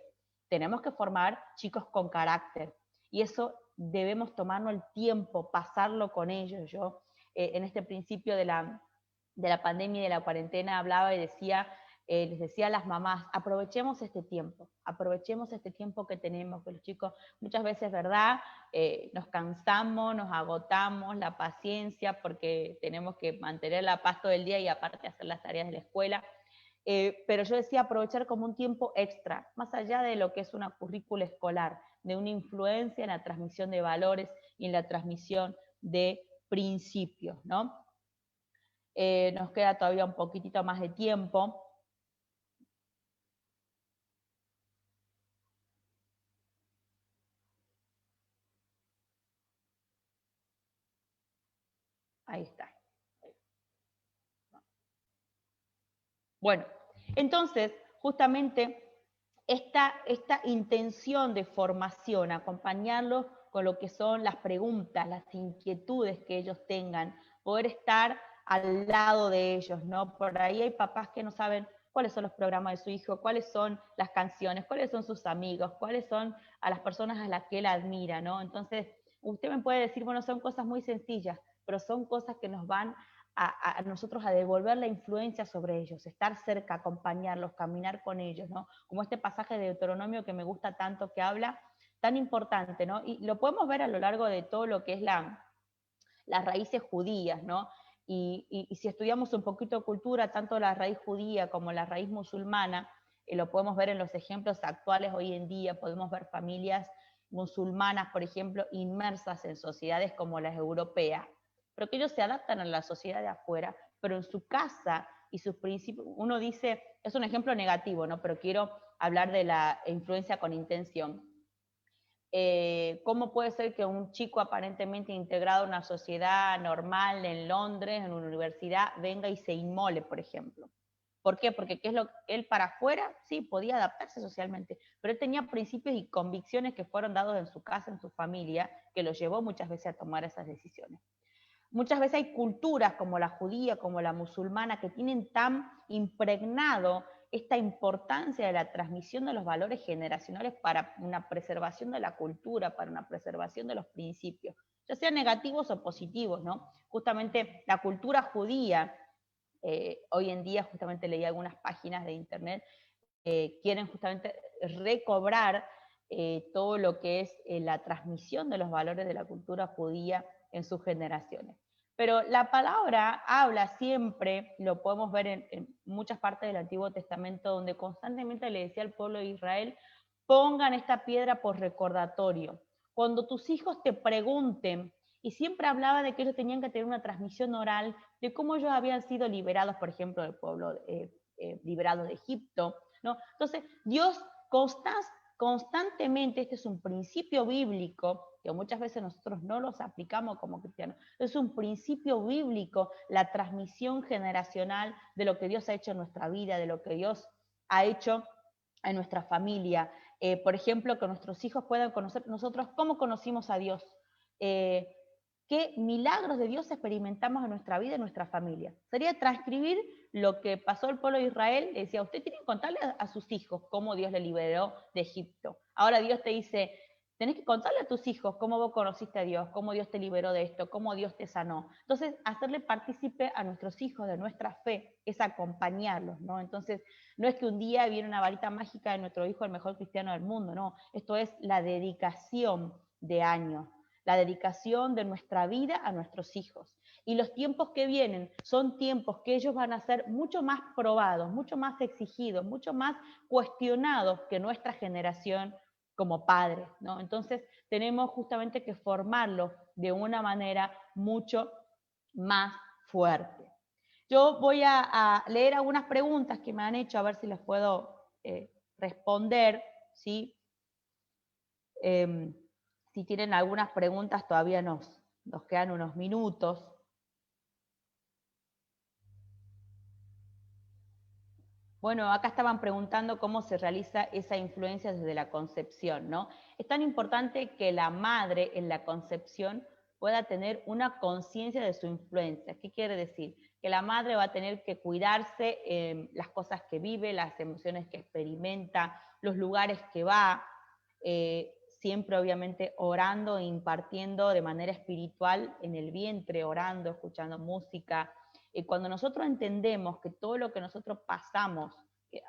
Tenemos que formar chicos con carácter, y eso debemos tomarnos el tiempo, pasarlo con ellos. Yo en este principio de la pandemia y de la cuarentena hablaba y decía, les decía a las mamás, aprovechemos este tiempo que tenemos, que los chicos muchas veces, ¿verdad? Nos cansamos, nos agotamos, la paciencia, porque tenemos que mantener la paz todo el día y aparte hacer las tareas de la escuela. Pero yo decía aprovechar como un tiempo extra, más allá de lo que es una currícula escolar, de una influencia en la transmisión de valores y en la transmisión de principios, ¿no? Nos queda todavía un poquitito más de tiempo. Ahí está. Bueno, entonces, justamente esta intención de formación, acompañarlos con lo que son las preguntas, las inquietudes que ellos tengan, poder estar al lado de ellos, ¿no? Por ahí hay papás que no saben cuáles son los programas de su hijo, cuáles son las canciones, cuáles son sus amigos, cuáles son a las personas a las que él admira, ¿no? Entonces, usted me puede decir, bueno, son cosas muy sencillas, pero son cosas que nos van a nosotros a devolver la influencia sobre ellos, estar cerca, acompañarlos, caminar con ellos, ¿no? Como este pasaje de Deuteronomio que me gusta tanto, que habla tan importante, ¿no? Y lo podemos ver a lo largo de todo lo que es las raíces judías, ¿no? Y si estudiamos un poquito de cultura, tanto la raíz judía como la raíz musulmana, lo podemos ver en los ejemplos actuales hoy en día, podemos ver familias musulmanas, por ejemplo, inmersas en sociedades como las europeas, pero que ellos se adaptan a la sociedad de afuera, pero en su casa y sus principios, uno dice, es un ejemplo negativo, ¿no? Pero quiero hablar de la influencia con intención. ¿Cómo puede ser que un chico aparentemente integrado a una sociedad normal en Londres, en una universidad, venga y se inmole, por ejemplo? ¿Por qué? Porque ¿qué es lo él para afuera? Sí, podía adaptarse socialmente, pero él tenía principios y convicciones que fueron dados en su casa, en su familia, que lo llevó muchas veces a tomar esas decisiones. Muchas veces hay culturas como la judía, como la musulmana, que tienen tan impregnado esta importancia de la transmisión de los valores generacionales para una preservación de la cultura, para una preservación de los principios, ya sean negativos o positivos, ¿no? Justamente la cultura judía, hoy en día justamente leí algunas páginas de internet, quieren justamente recobrar todo lo que es la transmisión de los valores de la cultura judía en sus generaciones. Pero la palabra habla siempre, lo podemos ver en muchas partes del Antiguo Testamento, donde constantemente le decía al pueblo de Israel, pongan esta piedra por recordatorio. Cuando tus hijos te pregunten, y siempre hablaba de que ellos tenían que tener una transmisión oral de cómo ellos habían sido liberados, por ejemplo, del pueblo liberado de Egipto, ¿no? Entonces, Dios constantemente, este es un principio bíblico, que muchas veces nosotros no los aplicamos como cristianos, es un principio bíblico, la transmisión generacional de lo que Dios ha hecho en nuestra vida, de lo que Dios ha hecho en nuestra familia. Por ejemplo, que nuestros hijos puedan conocer nosotros cómo conocimos a Dios. Qué milagros de Dios experimentamos en nuestra vida y en nuestra familia. Sería transcribir lo que pasó el pueblo de Israel. Le decía, usted tiene que contarle a sus hijos cómo Dios le liberó de Egipto. Ahora Dios te dice, tenés que contarle a tus hijos cómo vos conociste a Dios, cómo Dios te liberó de esto, cómo Dios te sanó. Entonces, hacerle partícipe a nuestros hijos de nuestra fe es acompañarlos, ¿no? Entonces, no es que un día viene una varita mágica de nuestro hijo el mejor cristiano del mundo, no. Esto es la dedicación de años, la dedicación de nuestra vida a nuestros hijos. Y los tiempos que vienen son tiempos que ellos van a ser mucho más probados, mucho más exigidos, mucho más cuestionados que nuestra generación como padres, ¿no? Entonces tenemos justamente que formarlos de una manera mucho más fuerte. Yo voy a leer algunas preguntas que me han hecho, a ver si les puedo responder, ¿sí? Si tienen algunas preguntas, todavía nos quedan unos minutos. Bueno, acá estaban preguntando cómo se realiza esa influencia desde la concepción, ¿no? Es tan importante que la madre en la concepción pueda tener una conciencia de su influencia. ¿Qué quiere decir? Que la madre va a tener que cuidarse las cosas que vive, las emociones que experimenta, los lugares que va, siempre obviamente orando e impartiendo de manera espiritual en el vientre, orando, escuchando música. Cuando nosotros entendemos que todo lo que nosotros pasamos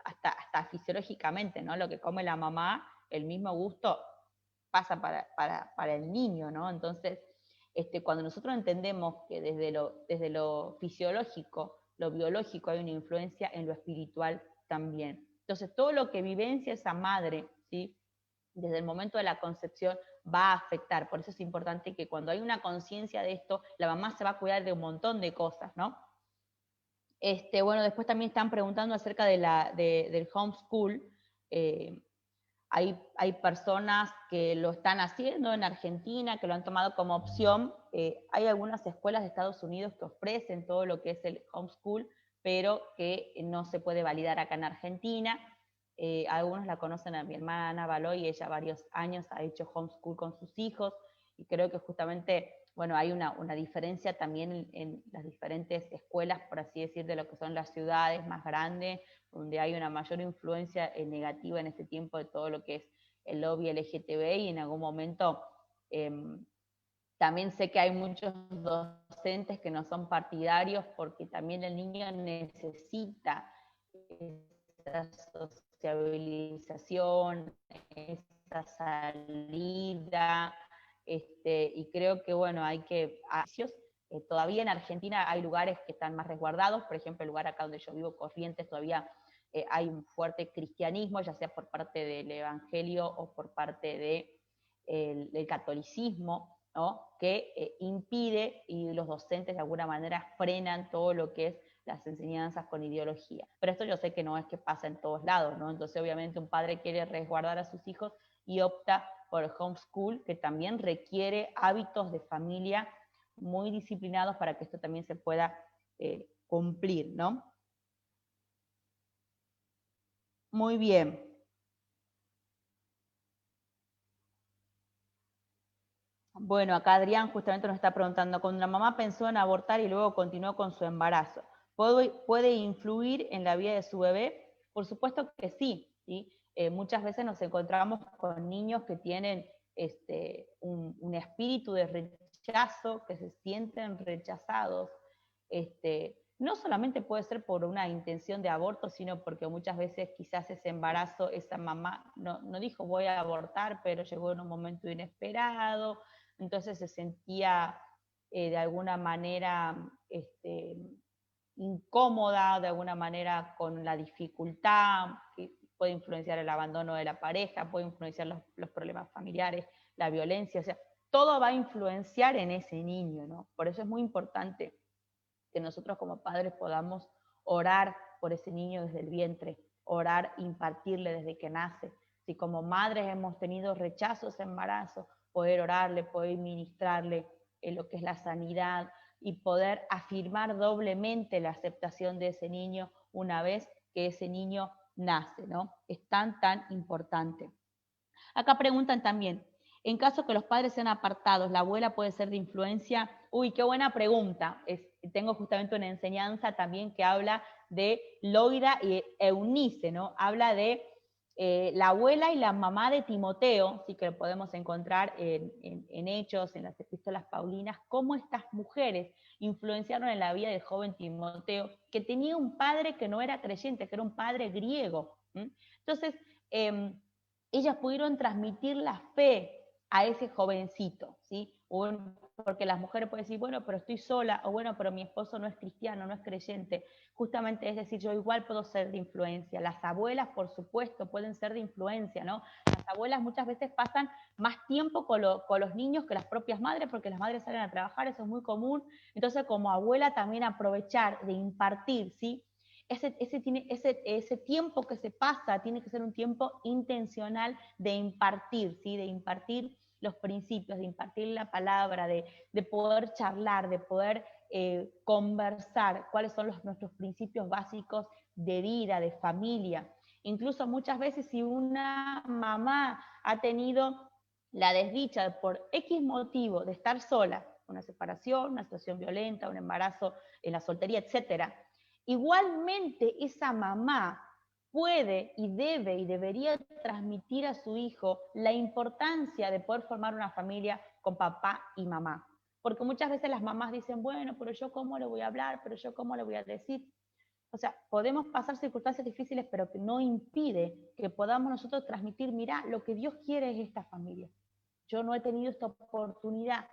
hasta fisiológicamente, ¿no? Lo que come la mamá, el mismo gusto pasa para el niño, ¿no? Entonces, cuando nosotros entendemos que desde lo fisiológico, lo biológico, hay una influencia en lo espiritual también. Entonces, todo lo que vivencia esa madre, ¿sí? Desde el momento de la concepción va a afectar. Por eso es importante que cuando hay una conciencia de esto, la mamá se va a cuidar de un montón de cosas, ¿no? Bueno, después también están preguntando acerca del homeschool. Hay personas que lo están haciendo en Argentina, que lo han tomado como opción. Hay algunas escuelas de Estados Unidos que ofrecen todo lo que es el homeschool, pero que no se puede validar acá en Argentina. Algunos la conocen a mi hermana Valoy, ella varios años ha hecho homeschool con sus hijos, y creo que justamente, bueno, hay una diferencia también en las diferentes escuelas, por así decir, de lo que son las ciudades más grandes, donde hay una mayor influencia negativa en este tiempo de todo lo que es el lobby LGTB, y en algún momento también sé que hay muchos docentes que no son partidarios porque también el niño necesita esa sociabilización, esa salida, y creo que, bueno, hay que... Todavía en Argentina hay lugares que están más resguardados, por ejemplo, el lugar acá donde yo vivo, Corrientes, todavía hay un fuerte cristianismo, ya sea por parte del evangelio o por parte del catolicismo, ¿no? Que impide, y los docentes de alguna manera frenan todo lo que es las enseñanzas con ideología. Pero esto yo sé que no es que pasa en todos lados, ¿no? Entonces obviamente un padre quiere resguardar a sus hijos y opta por el homeschool, que también requiere hábitos de familia muy disciplinados para que esto también se pueda cumplir, ¿no? Muy bien. Bueno, acá Adrián justamente nos está preguntando, cuando la mamá pensó en abortar y luego continuó con su embarazo, ¿puede influir en la vida de su bebé? Por supuesto que sí, ¿sí? Muchas veces nos encontramos con niños que tienen un espíritu de rechazo, que se sienten rechazados. No solamente puede ser por una intención de aborto, sino porque muchas veces quizás ese embarazo, esa mamá no dijo voy a abortar, pero llegó en un momento inesperado, entonces se sentía de alguna manera incómoda, de alguna manera con la dificultad, que puede influenciar el abandono de la pareja, puede influenciar los problemas familiares, la violencia, o sea, todo va a influenciar en ese niño, ¿no? Por eso es muy importante que nosotros como padres podamos orar por ese niño desde el vientre, orar, impartirle desde que nace. Si como madres hemos tenido rechazos, embarazo, poder orarle, poder ministrarle en lo que es la sanidad y poder afirmar doblemente la aceptación de ese niño una vez que ese niño nace, ¿no? Es tan importante. Acá preguntan también, en caso que los padres sean apartados, ¿la abuela puede ser de influencia? Uy, qué buena pregunta. Tengo justamente una enseñanza también que habla de Loida y Eunice, ¿no? Habla de la abuela y la mamá de Timoteo, sí que lo podemos encontrar en Hechos, en las epístolas paulinas, cómo estas mujeres influenciaron en la vida del joven Timoteo, que tenía un padre que no era creyente, que era un padre griego. Entonces, ellas pudieron transmitir la fe a ese jovencito, ¿sí? Porque las mujeres pueden decir, bueno, pero estoy sola, o bueno, pero mi esposo no es cristiano, no es creyente. Justamente es decir, yo igual puedo ser de influencia. Las abuelas, por supuesto, pueden ser de influencia, ¿no? Las abuelas muchas veces pasan más tiempo con los niños que las propias madres, porque las madres salen a trabajar, eso es muy común. Entonces, como abuela, también aprovechar de impartir, ¿sí? Ese tiempo que se pasa tiene que ser un tiempo intencional de impartir, ¿sí? De impartir los principios, de impartir la palabra, de poder charlar, de poder conversar cuáles son nuestros principios básicos de vida, de familia. Incluso muchas veces si una mamá ha tenido la desdicha por X motivo de estar sola, una separación, una situación violenta, un embarazo en la soltería, etcétera, igualmente esa mamá puede y debe y debería transmitir a su hijo la importancia de poder formar una familia con papá y mamá. Porque muchas veces las mamás dicen, bueno, pero yo cómo le voy a hablar, pero yo cómo le voy a decir. O sea, podemos pasar circunstancias difíciles, pero que no impide que podamos nosotros transmitir, mirá, lo que Dios quiere es esta familia. Yo no he tenido esta oportunidad,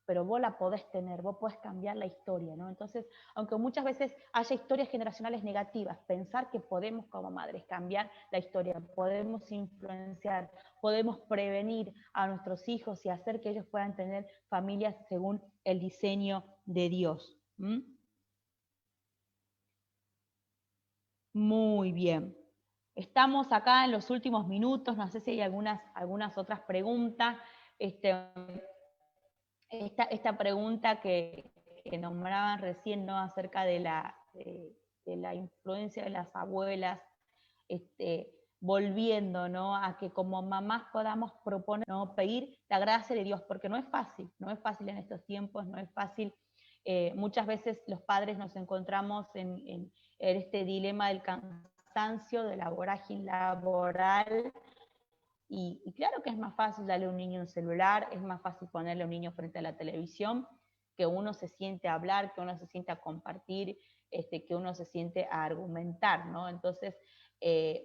pero vos la podés tener, vos podés cambiar la historia, ¿no? Entonces, aunque muchas veces haya historias generacionales negativas, pensar que podemos como madres cambiar la historia, podemos influenciar, podemos prevenir a nuestros hijos y hacer que ellos puedan tener familias según el diseño de Dios. ¿Mm? Muy bien. Estamos acá en los últimos minutos, no sé si hay algunas otras preguntas. Este, esta pregunta que nombraban recién, ¿no? Acerca de la influencia de las abuelas, volviendo, ¿no? A que como mamás podamos proponer, ¿no? Pedir la gracia de Dios, porque no es fácil en estos tiempos, no es fácil. Muchas veces los padres nos encontramos en este dilema del cansancio, de la vorágine laboral, y claro que es más fácil darle a un niño un celular, es más fácil ponerle a un niño frente a la televisión, que uno se siente a hablar, que uno se siente a compartir, que uno se siente a argumentar, ¿no? Entonces,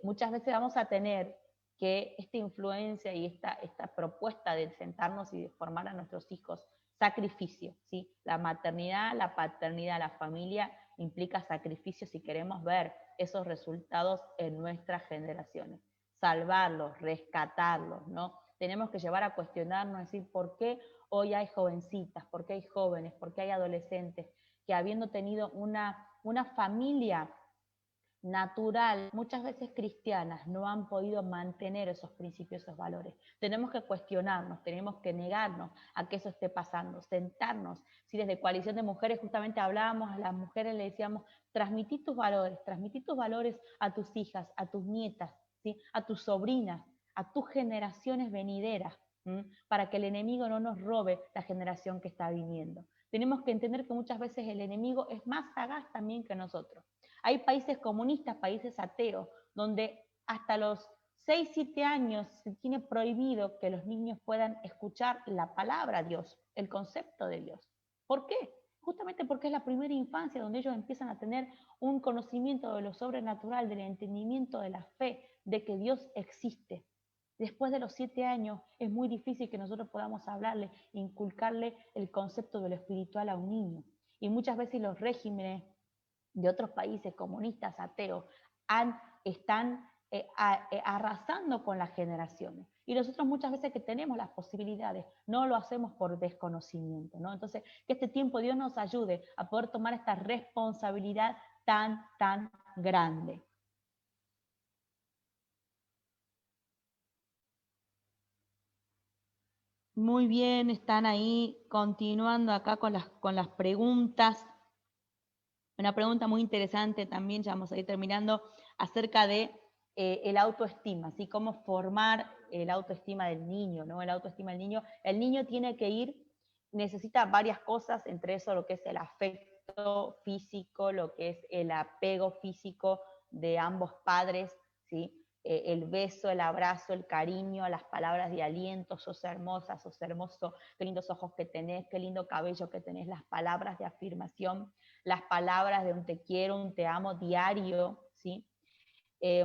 muchas veces vamos a tener que esta influencia y esta propuesta de sentarnos y de formar a nuestros hijos, sacrificio, ¿sí? La maternidad, la paternidad, la familia implica sacrificio si queremos ver esos resultados en nuestras generaciones, salvarlos, rescatarlos, ¿no? Tenemos que llevar a cuestionarnos, decir, ¿por qué hoy hay jovencitas, por qué hay jóvenes, por qué hay adolescentes que habiendo tenido una familia natural, muchas veces cristianas, no han podido mantener esos principios, esos valores? Tenemos que cuestionarnos, tenemos que negarnos a que eso esté pasando, sentarnos. Si desde Coalición de Mujeres justamente hablábamos a las mujeres, le decíamos, transmití tus valores a tus hijas, a tus nietas, ¿sí? A tus sobrinas, a tus generaciones venideras, ¿sí? Para que el enemigo no nos robe la generación que está viniendo. Tenemos que entender que muchas veces el enemigo es más sagaz también que nosotros. Hay países comunistas, países ateos, donde hasta los 6, 7 años se tiene prohibido que los niños puedan escuchar la palabra Dios, el concepto de Dios. ¿Por qué? Justamente porque es la primera infancia donde ellos empiezan a tener un conocimiento de lo sobrenatural, del entendimiento de la fe, de que Dios existe. Después de los 7 años es muy difícil que nosotros podamos hablarle, inculcarle el concepto de lo espiritual a un niño. Y muchas veces los regímenes de otros países comunistas, ateos, están arrasando con las generaciones. Y nosotros muchas veces que tenemos las posibilidades, no lo hacemos por desconocimiento, ¿no? Entonces, que este tiempo Dios nos ayude a poder tomar esta responsabilidad tan, tan grande. Muy bien, están ahí continuando acá con las preguntas. Una pregunta muy interesante también, ya vamos a ir terminando, acerca de el autoestima, ¿sí? Cómo formar el autoestima del niño, ¿no? El niño tiene que ir, necesita varias cosas, entre eso lo que es el afecto físico, lo que es el apego físico de ambos padres, ¿sí? El beso, el abrazo, el cariño, las palabras de aliento, sos hermosa, sos hermoso, qué lindos ojos que tenés, qué lindo cabello que tenés, las palabras de afirmación, las palabras de un te quiero, un te amo diario, ¿sí? Eh,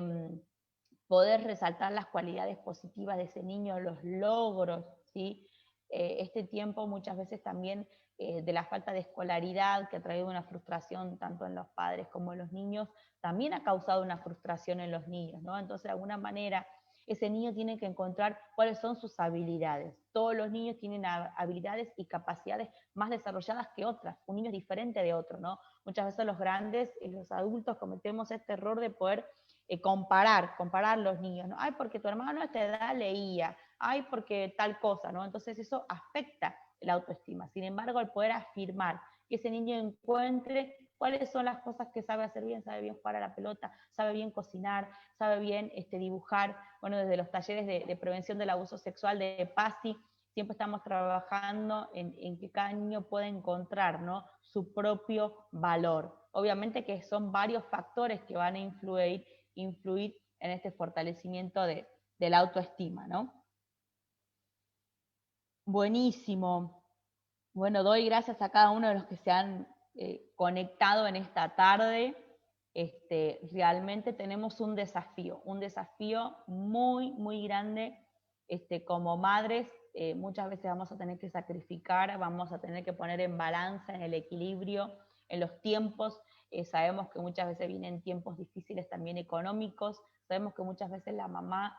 Poder resaltar las cualidades positivas de ese niño, los logros, ¿sí? Este tiempo muchas veces también de la falta de escolaridad que ha traído una frustración tanto en los padres como en los niños, también ha causado una frustración en los niños, ¿no? Entonces, de alguna manera, ese niño tiene que encontrar cuáles son sus habilidades. Todos los niños tienen habilidades y capacidades más desarrolladas que otras. Un niño es diferente de otro, ¿no? Muchas veces los grandes y los adultos cometemos este error de poder comparar los niños, ¿no? Ay, porque tu hermano a esta edad leía, ay, porque tal cosa, ¿no? Entonces eso afecta la autoestima. Sin embargo, al poder afirmar que ese niño encuentre cuáles son las cosas que sabe bien jugar a la pelota, sabe bien cocinar, sabe bien dibujar. Bueno, desde los talleres de prevención del abuso sexual de PASI, siempre estamos trabajando en que cada niño pueda encontrar, ¿no? Su propio valor. Obviamente que son varios factores que van a influir en este fortalecimiento de la autoestima, ¿no? Buenísimo. Bueno, doy gracias a cada uno de los que se han conectado en esta tarde. realmente tenemos un desafío muy, muy grande. Como madres, muchas veces vamos a tener que sacrificar, vamos a tener que poner en balanza, en el equilibrio, en los tiempos. Sabemos que muchas veces vienen tiempos difíciles también económicos, sabemos que muchas veces la mamá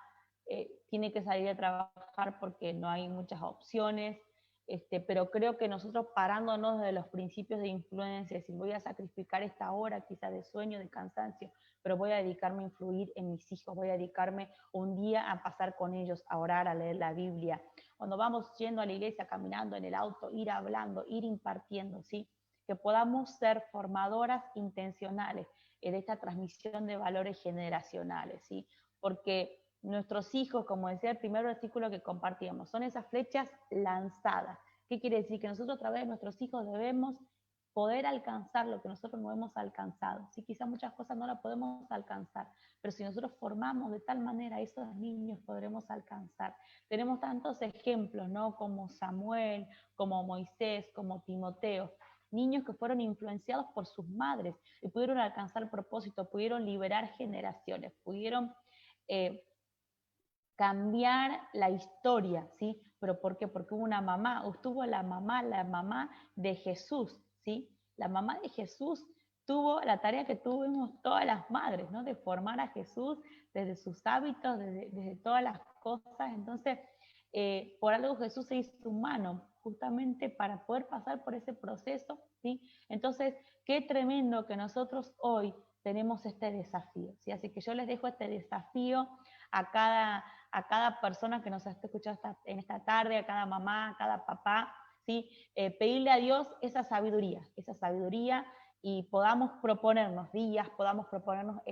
tiene que salir a trabajar porque no hay muchas opciones, pero creo que nosotros parándonos de los principios de influencia, es decir, voy a sacrificar esta hora quizá de sueño, de cansancio, pero voy a dedicarme a influir en mis hijos, voy a dedicarme un día a pasar con ellos, a orar, a leer la Biblia. Cuando vamos yendo a la iglesia, caminando en el auto, ir hablando, ir impartiendo, ¿sí? Que podamos ser formadoras intencionales de esta transmisión de valores generacionales, ¿sí? Porque nuestros hijos, como decía el primer versículo que compartíamos, son esas flechas lanzadas. ¿Qué quiere decir? Que nosotros a través de nuestros hijos debemos poder alcanzar lo que nosotros no hemos alcanzado. Sí, quizás muchas cosas no las podemos alcanzar, pero si nosotros formamos de tal manera a esos niños, podremos alcanzar. Tenemos tantos ejemplos, ¿no? Como Samuel, como Moisés, como Timoteo, niños que fueron influenciados por sus madres y pudieron alcanzar propósito, pudieron liberar generaciones, pudieron cambiar la historia, ¿sí? ¿Pero por qué? Porque hubo una mamá, estuvo la mamá de Jesús, ¿sí? La mamá de Jesús tuvo la tarea que tuvimos todas las madres, ¿no? De formar a Jesús desde sus hábitos, desde todas las cosas. Entonces, por algo Jesús se hizo humano, justamente para poder pasar por ese proceso, ¿sí? Entonces, qué tremendo que nosotros hoy tenemos este desafío, ¿sí? Así que yo les dejo este desafío a cada persona que nos esté escuchando en esta tarde, a cada mamá, a cada papá, ¿sí? Pedirle a Dios esa sabiduría y podamos proponernos días, podamos proponernos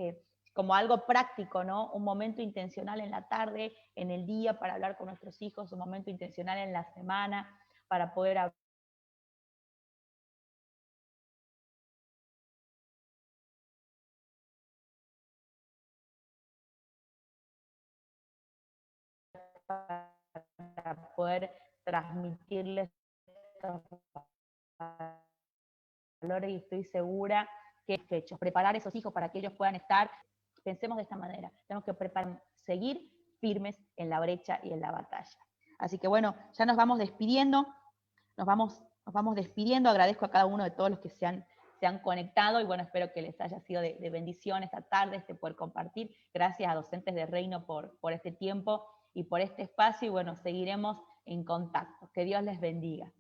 como algo práctico, ¿no? Un momento intencional en la tarde, en el día para hablar con nuestros hijos, un momento intencional en la semana para poder hablar para poder transmitirles estos valores y estoy segura que fechos, preparar a esos hijos para que ellos puedan estar, pensemos de esta manera, tenemos que preparar, seguir firmes en la brecha y en la batalla. Así que bueno, ya nos vamos despidiendo, nos vamos despidiendo, agradezco a cada uno de todos los que se han conectado y bueno, espero que les haya sido de bendición esta tarde, poder compartir. Gracias a Docentes de Reino por este tiempo y por este espacio y bueno, seguiremos en contacto. Que Dios les bendiga.